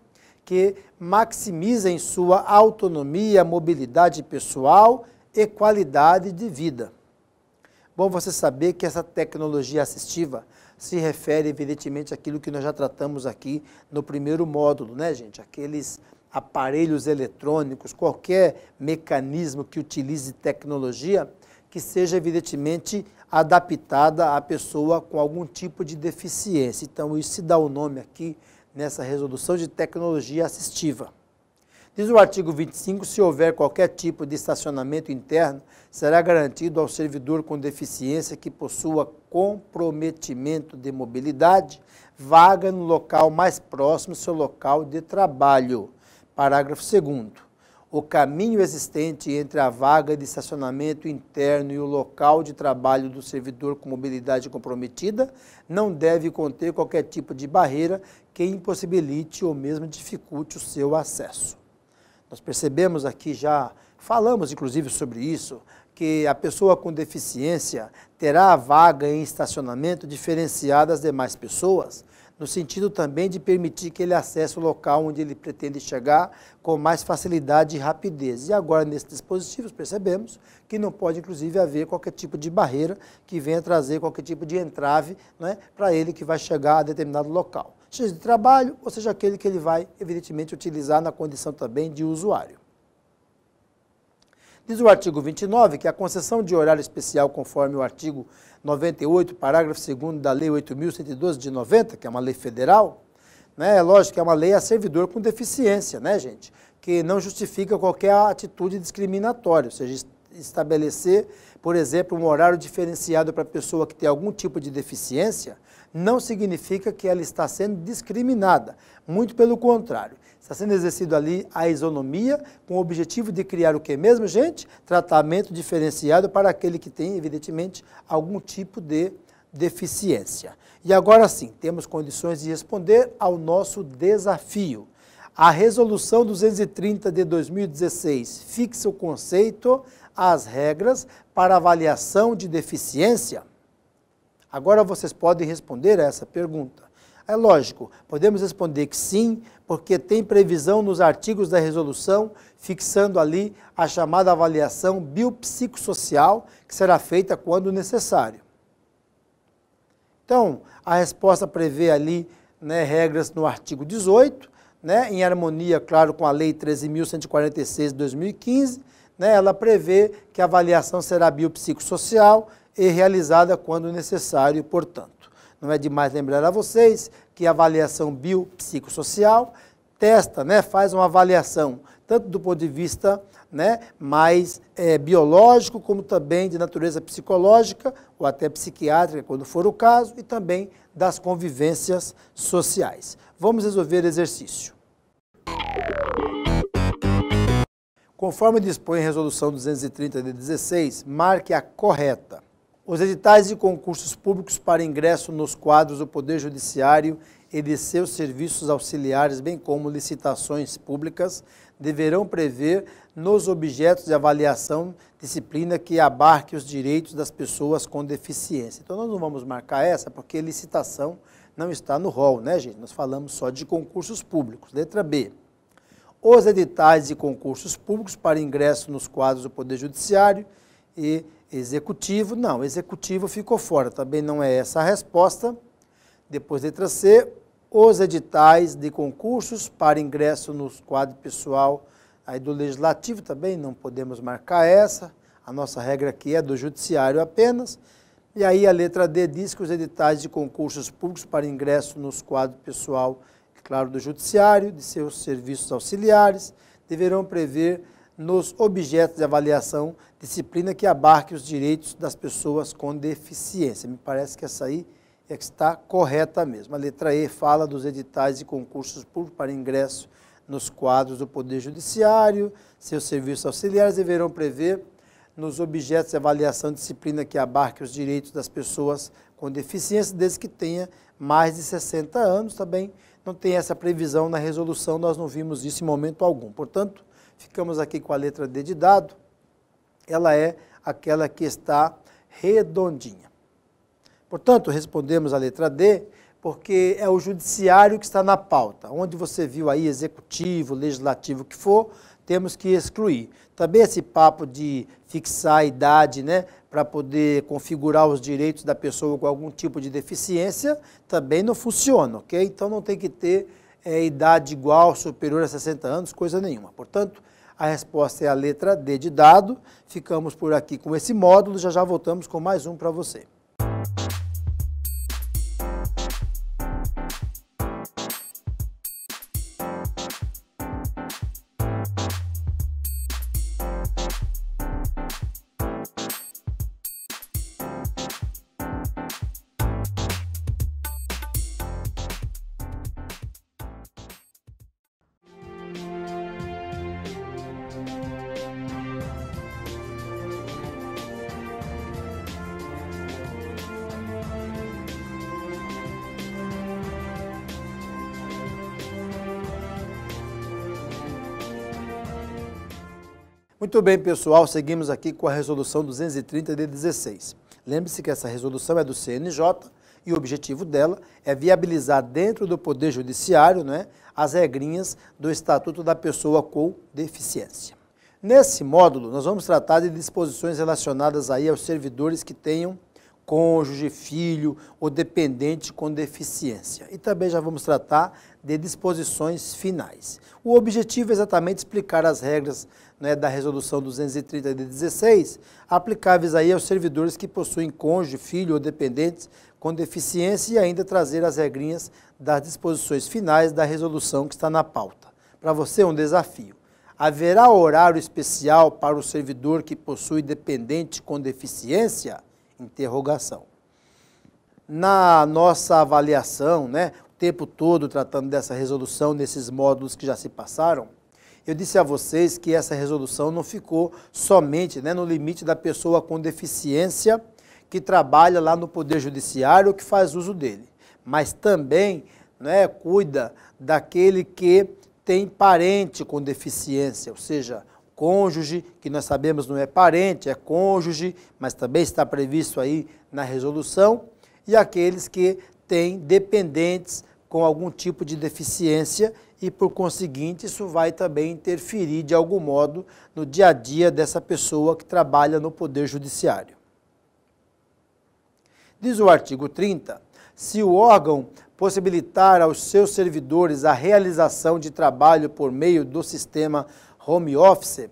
que maximizem sua autonomia, mobilidade pessoal e qualidade de vida. Bom você saber que essa tecnologia assistiva se refere, evidentemente, àquilo que nós já tratamos aqui no primeiro módulo, né, gente? Aqueles aparelhos eletrônicos, qualquer mecanismo que utilize tecnologia, que seja, evidentemente, adaptada à pessoa com algum tipo de deficiência. Então, isso se dá o nome aqui, nessa resolução, de tecnologia assistiva. Diz o artigo 25, se houver qualquer tipo de estacionamento interno, será garantido ao servidor com deficiência que possua comprometimento de mobilidade, vaga no local mais próximo ao seu local de trabalho. Parágrafo 2º. O caminho existente entre a vaga de estacionamento interno e o local de trabalho do servidor com mobilidade comprometida não deve conter qualquer tipo de barreira que impossibilite ou mesmo dificulte o seu acesso. Nós percebemos aqui, já falamos inclusive sobre isso, que a pessoa com deficiência terá a vaga em estacionamento diferenciada das demais pessoas, no sentido também de permitir que ele acesse o local onde ele pretende chegar com mais facilidade e rapidez. E agora, nesses dispositivos, percebemos que não pode, inclusive, haver qualquer tipo de barreira que venha trazer qualquer tipo de entrave, né, para ele que vai chegar a determinado local. Seja de trabalho, ou seja aquele que ele vai, evidentemente, utilizar na condição também de usuário. Diz o artigo 29 que a concessão de horário especial, conforme o artigo 98, parágrafo 2º da Lei 8.112 de 90, que é uma lei federal, né, é lógico que é uma lei a servidor com deficiência, né, gente, que não justifica qualquer atitude discriminatória, ou seja, estabelecer, por exemplo, um horário diferenciado para a pessoa que tem algum tipo de deficiência, não significa que ela está sendo discriminada, muito pelo contrário. Está sendo exercido ali a isonomia com o objetivo de criar o que mesmo, gente? Tratamento diferenciado para aquele que tem, evidentemente, algum tipo de deficiência. E agora sim, temos condições de responder ao nosso desafio. A Resolução 230 de 2016 fixa o conceito, as regras para avaliação de deficiência. Agora vocês podem responder a essa pergunta. É lógico, podemos responder que sim, porque tem previsão nos artigos da resolução, fixando ali a chamada avaliação biopsicossocial, que será feita quando necessário. Então, a resposta prevê ali, né, regras no artigo 18, né, em harmonia, claro, com a Lei 13.146 de 2015, né, ela prevê que a avaliação será biopsicossocial e realizada quando necessário, portanto. Não é demais lembrar a vocês que a avaliação biopsicossocial testa, né, faz uma avaliação, tanto do ponto de vista, né, mais biológico, como também de natureza psicológica, ou até psiquiátrica, quando for o caso, e também das convivências sociais. Vamos resolver exercício. Conforme dispõe a Resolução 230 de 16, marque a correta. Os editais de concursos públicos para ingresso nos quadros do Poder Judiciário e de seus serviços auxiliares, bem como licitações públicas, deverão prever nos objetos de avaliação disciplina que abarque os direitos das pessoas com deficiência. Então, nós não vamos marcar essa porque licitação não está no rol, né, gente? Nós falamos só de concursos públicos. Letra B. Os editais de concursos públicos para ingresso nos quadros do Poder Judiciário e Executivo, não, executivo ficou fora, também não é essa a resposta. Depois, letra C, os editais de concursos para ingresso nos quadros pessoal aí do Legislativo, também não podemos marcar essa, a nossa regra aqui é do Judiciário apenas. E aí a letra D diz que os editais de concursos públicos para ingresso nos quadros pessoal, claro, do Judiciário, de seus serviços auxiliares, deverão prever nos objetos de avaliação disciplina que abarque os direitos das pessoas com deficiência. Me parece que essa aí é que está correta mesmo. A letra E fala dos editais de concursos públicos para ingresso nos quadros do Poder Judiciário, seus serviços auxiliares deverão prever nos objetos de avaliação disciplina que abarque os direitos das pessoas com deficiência, desde que tenha mais de 60 anos. Também não tem essa previsão na resolução, nós não vimos isso em momento algum. Portanto, ficamos aqui com a letra D de dado, ela é aquela que está redondinha. Portanto, respondemos a letra D, porque é o judiciário que está na pauta. Onde você viu aí executivo, legislativo, o que for, temos que excluir. Também esse papo de fixar a idade, né, para poder configurar os direitos da pessoa com algum tipo de deficiência, também não funciona, ok? Então não tem que ter idade igual, superior a 60 anos, coisa nenhuma. Portanto, a resposta é a letra D de dado. Ficamos por aqui com esse módulo, já voltamos com mais um para você. Muito bem, pessoal, seguimos aqui com a resolução 230 de 16. Lembre-se que essa resolução é do CNJ e o objetivo dela é viabilizar dentro do Poder Judiciário, as regrinhas do Estatuto da Pessoa com Deficiência. Nesse módulo, nós vamos tratar de disposições relacionadas aí aos servidores que tenham cônjuge, filho ou dependente com deficiência. E também já vamos tratar de disposições finais. O objetivo é exatamente explicar as regras da Resolução 230 de 16, aplicáveis aí aos servidores que possuem cônjuge, filho ou dependentes com deficiência e ainda trazer as regrinhas das disposições finais da resolução que está na pauta. Para você é um desafio. Haverá horário especial para o servidor que possui dependente com deficiência? Interrogação. Na nossa avaliação, o tempo todo tratando dessa resolução, nesses módulos que já se passaram, eu disse a vocês que essa resolução não ficou somente no limite da pessoa com deficiência que trabalha lá no Poder Judiciário ou que faz uso dele, mas também cuida daquele que tem parente com deficiência, ou seja, cônjuge, que nós sabemos não é parente, é cônjuge, mas também está previsto aí na resolução, e aqueles que têm dependentes com algum tipo de deficiência e, por conseguinte, isso vai também interferir de algum modo no dia a dia dessa pessoa que trabalha no Poder Judiciário. Diz o artigo 30, se o órgão possibilitar aos seus servidores a realização de trabalho por meio do sistema home office,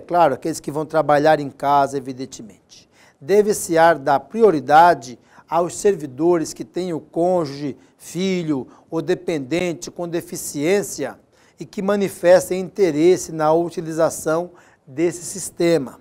claro, aqueles que vão trabalhar em casa, evidentemente, deve-se dar prioridade aos servidores que tenham cônjuge, filho ou dependente com deficiência e que manifestem interesse na utilização desse sistema.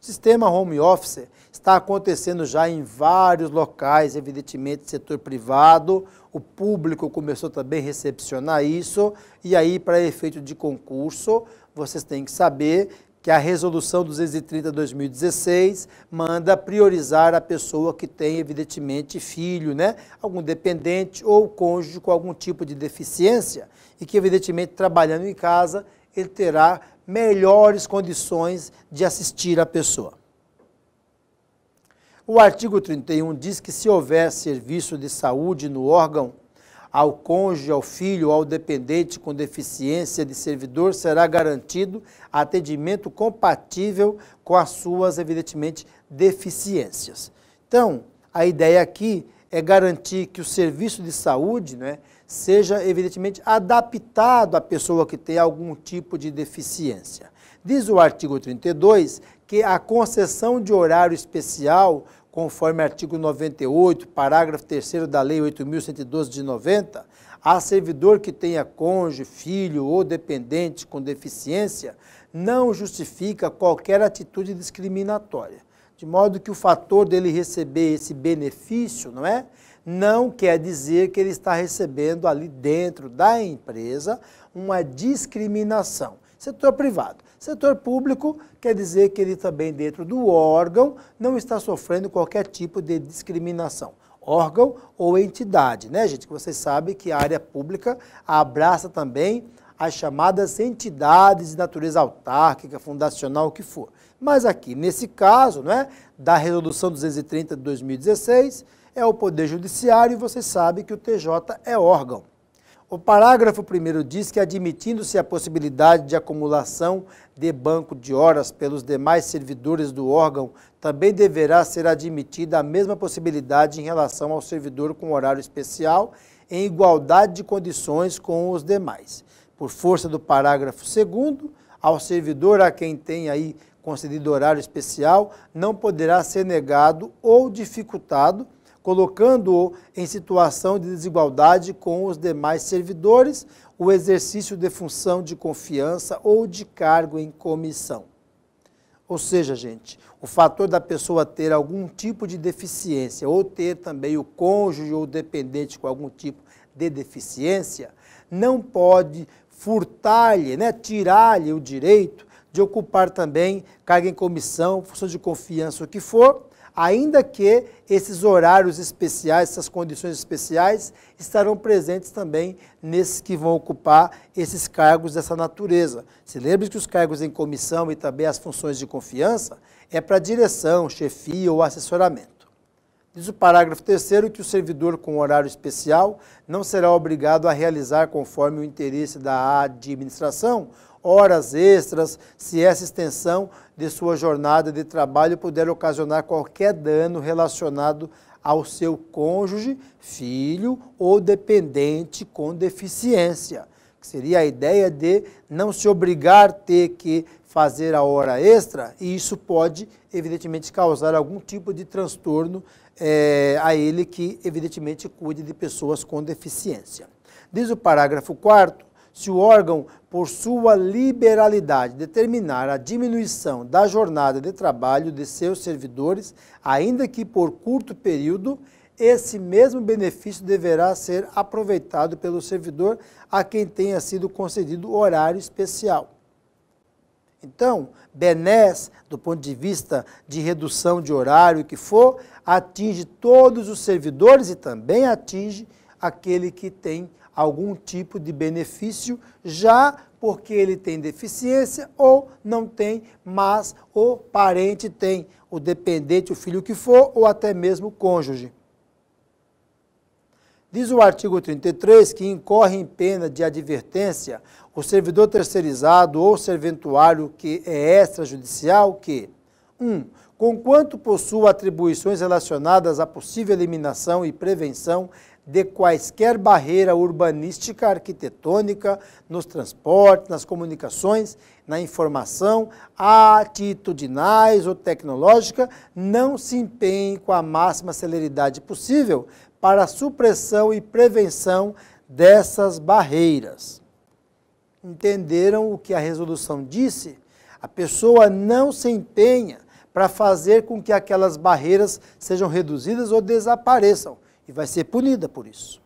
O sistema home office está acontecendo já em vários locais, evidentemente, setor privado, o público começou também a recepcionar isso, e aí, para efeito de concurso, vocês têm que saber que a Resolução 230/2016 manda priorizar a pessoa que tem, evidentemente, filho, algum dependente ou cônjuge com algum tipo de deficiência e que, evidentemente, trabalhando em casa, ele terá melhores condições de assistir a pessoa. O artigo 31 diz que se houver serviço de saúde no órgão, ao cônjuge, ao filho, ao dependente com deficiência de servidor, será garantido atendimento compatível com as suas, evidentemente, deficiências. Então, a ideia aqui é garantir que o serviço de saúde seja, evidentemente, adaptado à pessoa que tem algum tipo de deficiência. Diz o artigo 32 que a concessão de horário especial, conforme artigo 98, parágrafo 3º da Lei 8.112 de 90, a servidor que tenha cônjuge, filho ou dependente com deficiência, não justifica qualquer atitude discriminatória. De modo que o fator dele receber esse benefício, não quer dizer que ele está recebendo ali dentro da empresa uma discriminação. Setor privado. Setor público quer dizer que ele também dentro do órgão não está sofrendo qualquer tipo de discriminação. Órgão ou entidade, gente? Que vocês sabem que a área pública abraça também as chamadas entidades de natureza autárquica, fundacional, o que for. Mas aqui, nesse caso, da Resolução 230 de 2016, é o Poder Judiciário e vocês sabem que o TJ é órgão. O parágrafo 1º diz que, admitindo-se a possibilidade de acumulação de banco de horas pelos demais servidores do órgão, também deverá ser admitida a mesma possibilidade em relação ao servidor com horário especial, em igualdade de condições com os demais. Por força do parágrafo 2º, ao servidor a quem tem aí concedido horário especial, não poderá ser negado ou dificultado, colocando-o em situação de desigualdade com os demais servidores, o exercício de função de confiança ou de cargo em comissão. Ou seja, gente, o fator da pessoa ter algum tipo de deficiência ou ter também o cônjuge ou dependente com algum tipo de deficiência, não pode furtar-lhe, tirar-lhe o direito de ocupar também cargo em comissão, função de confiança, o que for, ainda que esses horários especiais, essas condições especiais, estarão presentes também nesses que vão ocupar esses cargos dessa natureza. Se lembre que os cargos em comissão e também as funções de confiança é para direção, chefia ou assessoramento. Diz o parágrafo 3º que o servidor com horário especial não será obrigado a realizar, conforme o interesse da administração, horas extras, se essa extensão de sua jornada de trabalho puder ocasionar qualquer dano relacionado ao seu cônjuge, filho ou dependente com deficiência. Que seria a ideia de não se obrigar a ter que fazer a hora extra, e isso pode, evidentemente, causar algum tipo de transtorno a ele que, evidentemente, cuide de pessoas com deficiência. Diz o parágrafo 4º, se o órgão, por sua liberalidade, determinar a diminuição da jornada de trabalho de seus servidores, ainda que por curto período, esse mesmo benefício deverá ser aproveitado pelo servidor a quem tenha sido concedido horário especial. Então, benesse, do ponto de vista de redução de horário que for, atinge todos os servidores e também atinge aquele que tem algum tipo de benefício, já porque ele tem deficiência ou não tem, mas o parente tem, o dependente, o filho que for, ou até mesmo o cônjuge. Diz o artigo 33 que incorre em pena de advertência o servidor terceirizado ou serventuário que é extrajudicial que 1. Conquanto possua atribuições relacionadas à possível eliminação e prevenção de quaisquer barreira urbanística, arquitetônica, nos transportes, nas comunicações, na informação, atitudinais ou tecnológica, não se empenhe com a máxima celeridade possível para a supressão e prevenção dessas barreiras. Entenderam o que a resolução disse? A pessoa não se empenha para fazer com que aquelas barreiras sejam reduzidas ou desapareçam, e vai ser punida por isso.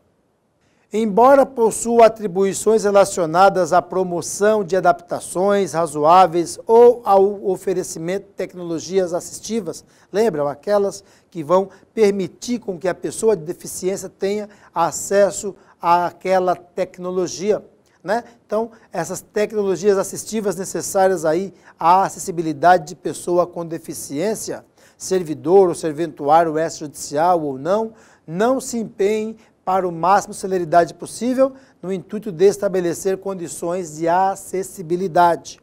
Embora possua atribuições relacionadas à promoção de adaptações razoáveis ou ao oferecimento de tecnologias assistivas, lembram? Aquelas que vão permitir com que a pessoa de deficiência tenha acesso àquela tecnologia, Então, essas tecnologias assistivas necessárias aí à acessibilidade de pessoa com deficiência, servidor ou serventuário extrajudicial ou não se empenhem para o máximo celeridade possível no intuito de estabelecer condições de acessibilidade.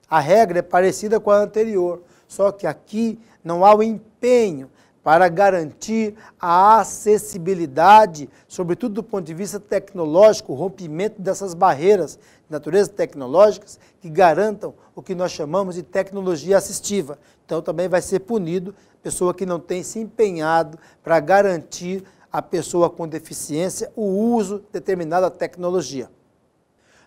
A regra é parecida com a anterior, só que aqui não há o empenho para garantir a acessibilidade, sobretudo do ponto de vista tecnológico, o rompimento dessas barreiras de natureza tecnológicas que garantam o que nós chamamos de tecnologia assistiva. Então também vai ser punido a pessoa que não tem se empenhado para garantir à pessoa com deficiência o uso de determinada tecnologia.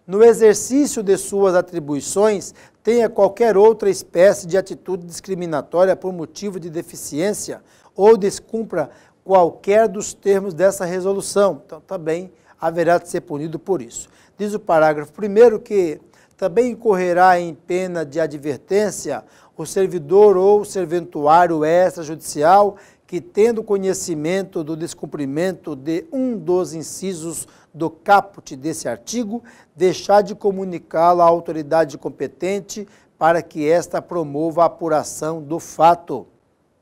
No exercício de suas atribuições, tenha qualquer outra espécie de atitude discriminatória por motivo de deficiência ou descumpra qualquer dos termos dessa resolução. Então, também haverá de ser punido por isso. Diz o parágrafo 1º que também incorrerá em pena de advertência o servidor ou serventuário extrajudicial que, tendo conhecimento do descumprimento de um dos incisos do caput desse artigo, deixar de comunicá-lo à autoridade competente para que esta promova a apuração do fato.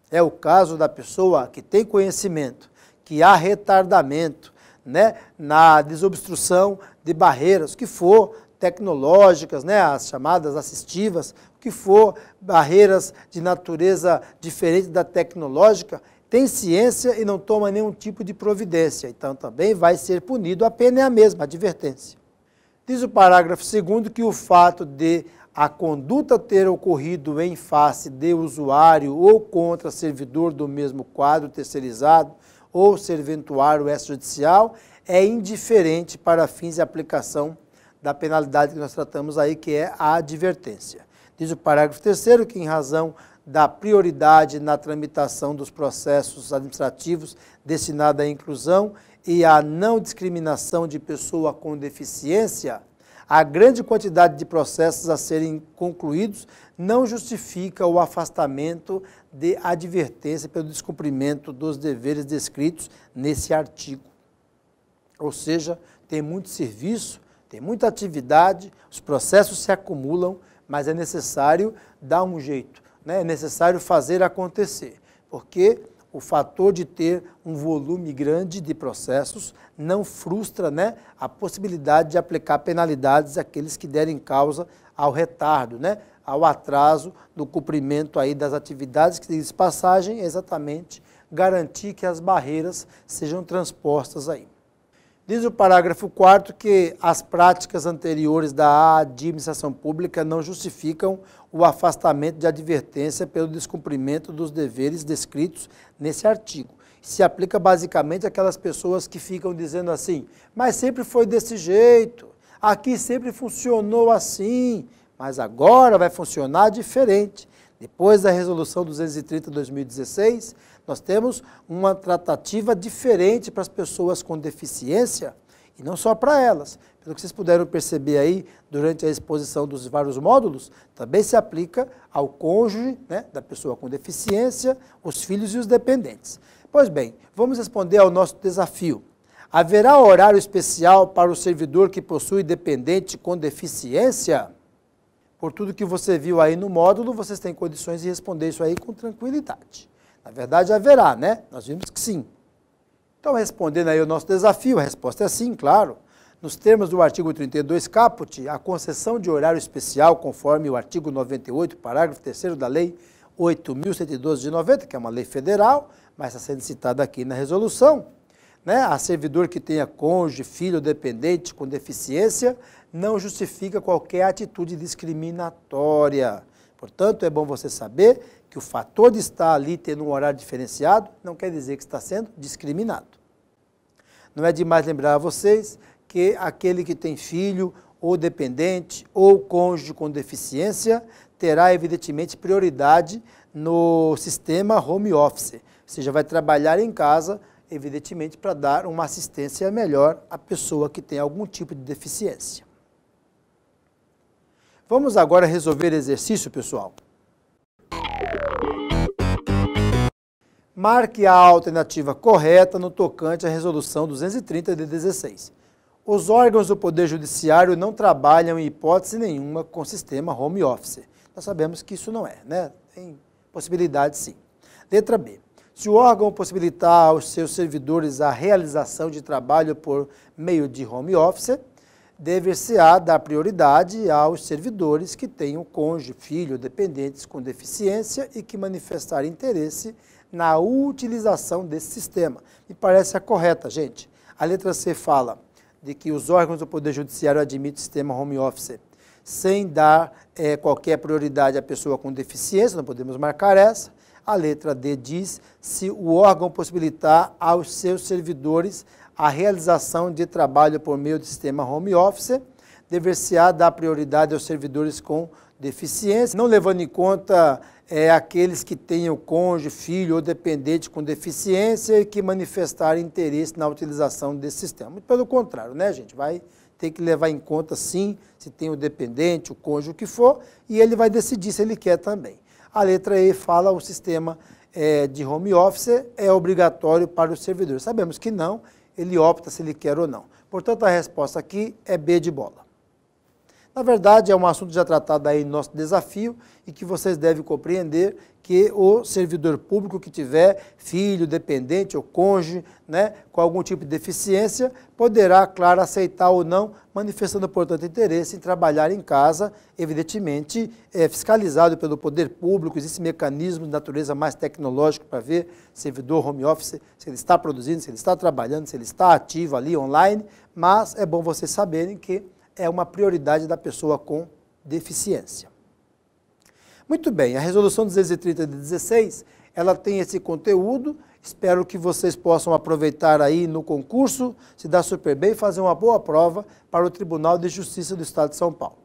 É o caso da pessoa que tem conhecimento, que há retardamento né, na desobstrução de barreiras, o que for tecnológicas, né, as chamadas assistivas, o que for barreiras de natureza diferente da tecnológica, tem ciência e não toma nenhum tipo de providência. Então também vai ser punido, a pena é a mesma, a advertência. Diz o parágrafo 2º que o fato de a conduta ter ocorrido em face de usuário ou contra servidor do mesmo quadro terceirizado ou serventuário extrajudicial é indiferente para fins de aplicação da penalidade que nós tratamos aí, que é a advertência. Diz o parágrafo 3º que, em razão da prioridade na tramitação dos processos administrativos destinados à inclusão e à não discriminação de pessoa com deficiência, a grande quantidade de processos a serem concluídos não justifica o afastamento de advertência pelo descumprimento dos deveres descritos nesse artigo. Ou seja, tem muito serviço, tem muita atividade, os processos se acumulam, mas é necessário dar um jeito, né? É necessário fazer acontecer, porque o fator de ter um volume grande de processos não frustra, né, a possibilidade de aplicar penalidades àqueles que derem causa ao retardo, né, ao atraso do cumprimento aí das atividades, que diz passagem é exatamente garantir que as barreiras sejam transpostas aí. Diz o parágrafo 4º que as práticas anteriores da administração pública não justificam o afastamento de advertência pelo descumprimento dos deveres descritos nesse artigo. Se aplica basicamente àquelas pessoas que ficam dizendo assim, mas sempre foi desse jeito, aqui sempre funcionou assim, mas agora vai funcionar diferente. Depois da resolução 230 de 2016, nós temos uma tratativa diferente para as pessoas com deficiência, e não só para elas. Pelo que vocês puderam perceber aí, durante a exposição dos vários módulos, também se aplica ao cônjuge, né, da pessoa com deficiência, os filhos e os dependentes. Pois bem, vamos responder ao nosso desafio. Haverá horário especial para o servidor que possui dependente com deficiência? Por tudo que você viu aí no módulo, vocês têm condições de responder isso aí com tranquilidade. Na verdade, haverá, né? Nós vimos que sim. Então, respondendo aí o nosso desafio, a resposta é sim, claro. Nos termos do artigo 32 caput, a concessão de horário especial, conforme o artigo 98, parágrafo 3º da Lei 8.112 de 90, que é uma lei federal, mas está sendo citada aqui na resolução, né? A servidor que tenha cônjuge, filho ou dependente com deficiência, não justifica qualquer atitude discriminatória. Portanto, é bom você saber que o fator de estar ali tendo um horário diferenciado não quer dizer que está sendo discriminado. Não é demais lembrar a vocês que aquele que tem filho ou dependente ou cônjuge com deficiência terá evidentemente prioridade no sistema home office, ou seja, vai trabalhar em casa, evidentemente, para dar uma assistência melhor à pessoa que tem algum tipo de deficiência. Vamos agora resolver exercício, pessoal. Marque a alternativa correta no tocante à resolução 230 de 16. Os órgãos do Poder Judiciário não trabalham em hipótese nenhuma com sistema home office. Nós sabemos que isso não é, né? Tem possibilidade sim. Letra B. Se o órgão possibilitar aos seus servidores a realização de trabalho por meio de home office, dever-se-á dar prioridade aos servidores que tenham cônjuge, filho, dependentes com deficiência e que manifestarem interesse na utilização desse sistema. Me parece a correta, gente. A letra C fala de que os órgãos do Poder Judiciário admitem o sistema home office sem dar qualquer prioridade à pessoa com deficiência, não podemos marcar essa. A letra D diz se o órgão possibilitar aos seus servidores a realização de trabalho por meio do sistema home office, dever-se-á dar prioridade aos servidores com deficiência, não levando em conta aqueles que tenham cônjuge, filho ou dependente com deficiência e que manifestarem interesse na utilização desse sistema. Muito pelo contrário, né, gente? Vai ter que levar em conta, sim, se tem o dependente, o cônjuge, o que for, e ele vai decidir se ele quer também. A letra E fala o sistema de home office é obrigatório para o servidor. Sabemos que não, ele opta se ele quer ou não. Portanto, a resposta aqui é B de bola. Na verdade, é um assunto já tratado aí no nosso desafio e que vocês devem compreender que o servidor público que tiver filho, dependente ou cônjuge, né, com algum tipo de deficiência, poderá, claro, aceitar ou não, manifestando, portanto, interesse em trabalhar em casa, evidentemente, fiscalizado pelo poder público. Existe mecanismo de natureza mais tecnológico para ver servidor home office, se ele está produzindo, se ele está trabalhando, se ele está ativo ali online, mas é bom vocês saberem que é uma prioridade da pessoa com deficiência. Muito bem, a resolução 230 de 16, ela tem esse conteúdo, espero que vocês possam aproveitar aí no concurso, se dar super bem e fazer uma boa prova para o Tribunal de Justiça do Estado de São Paulo.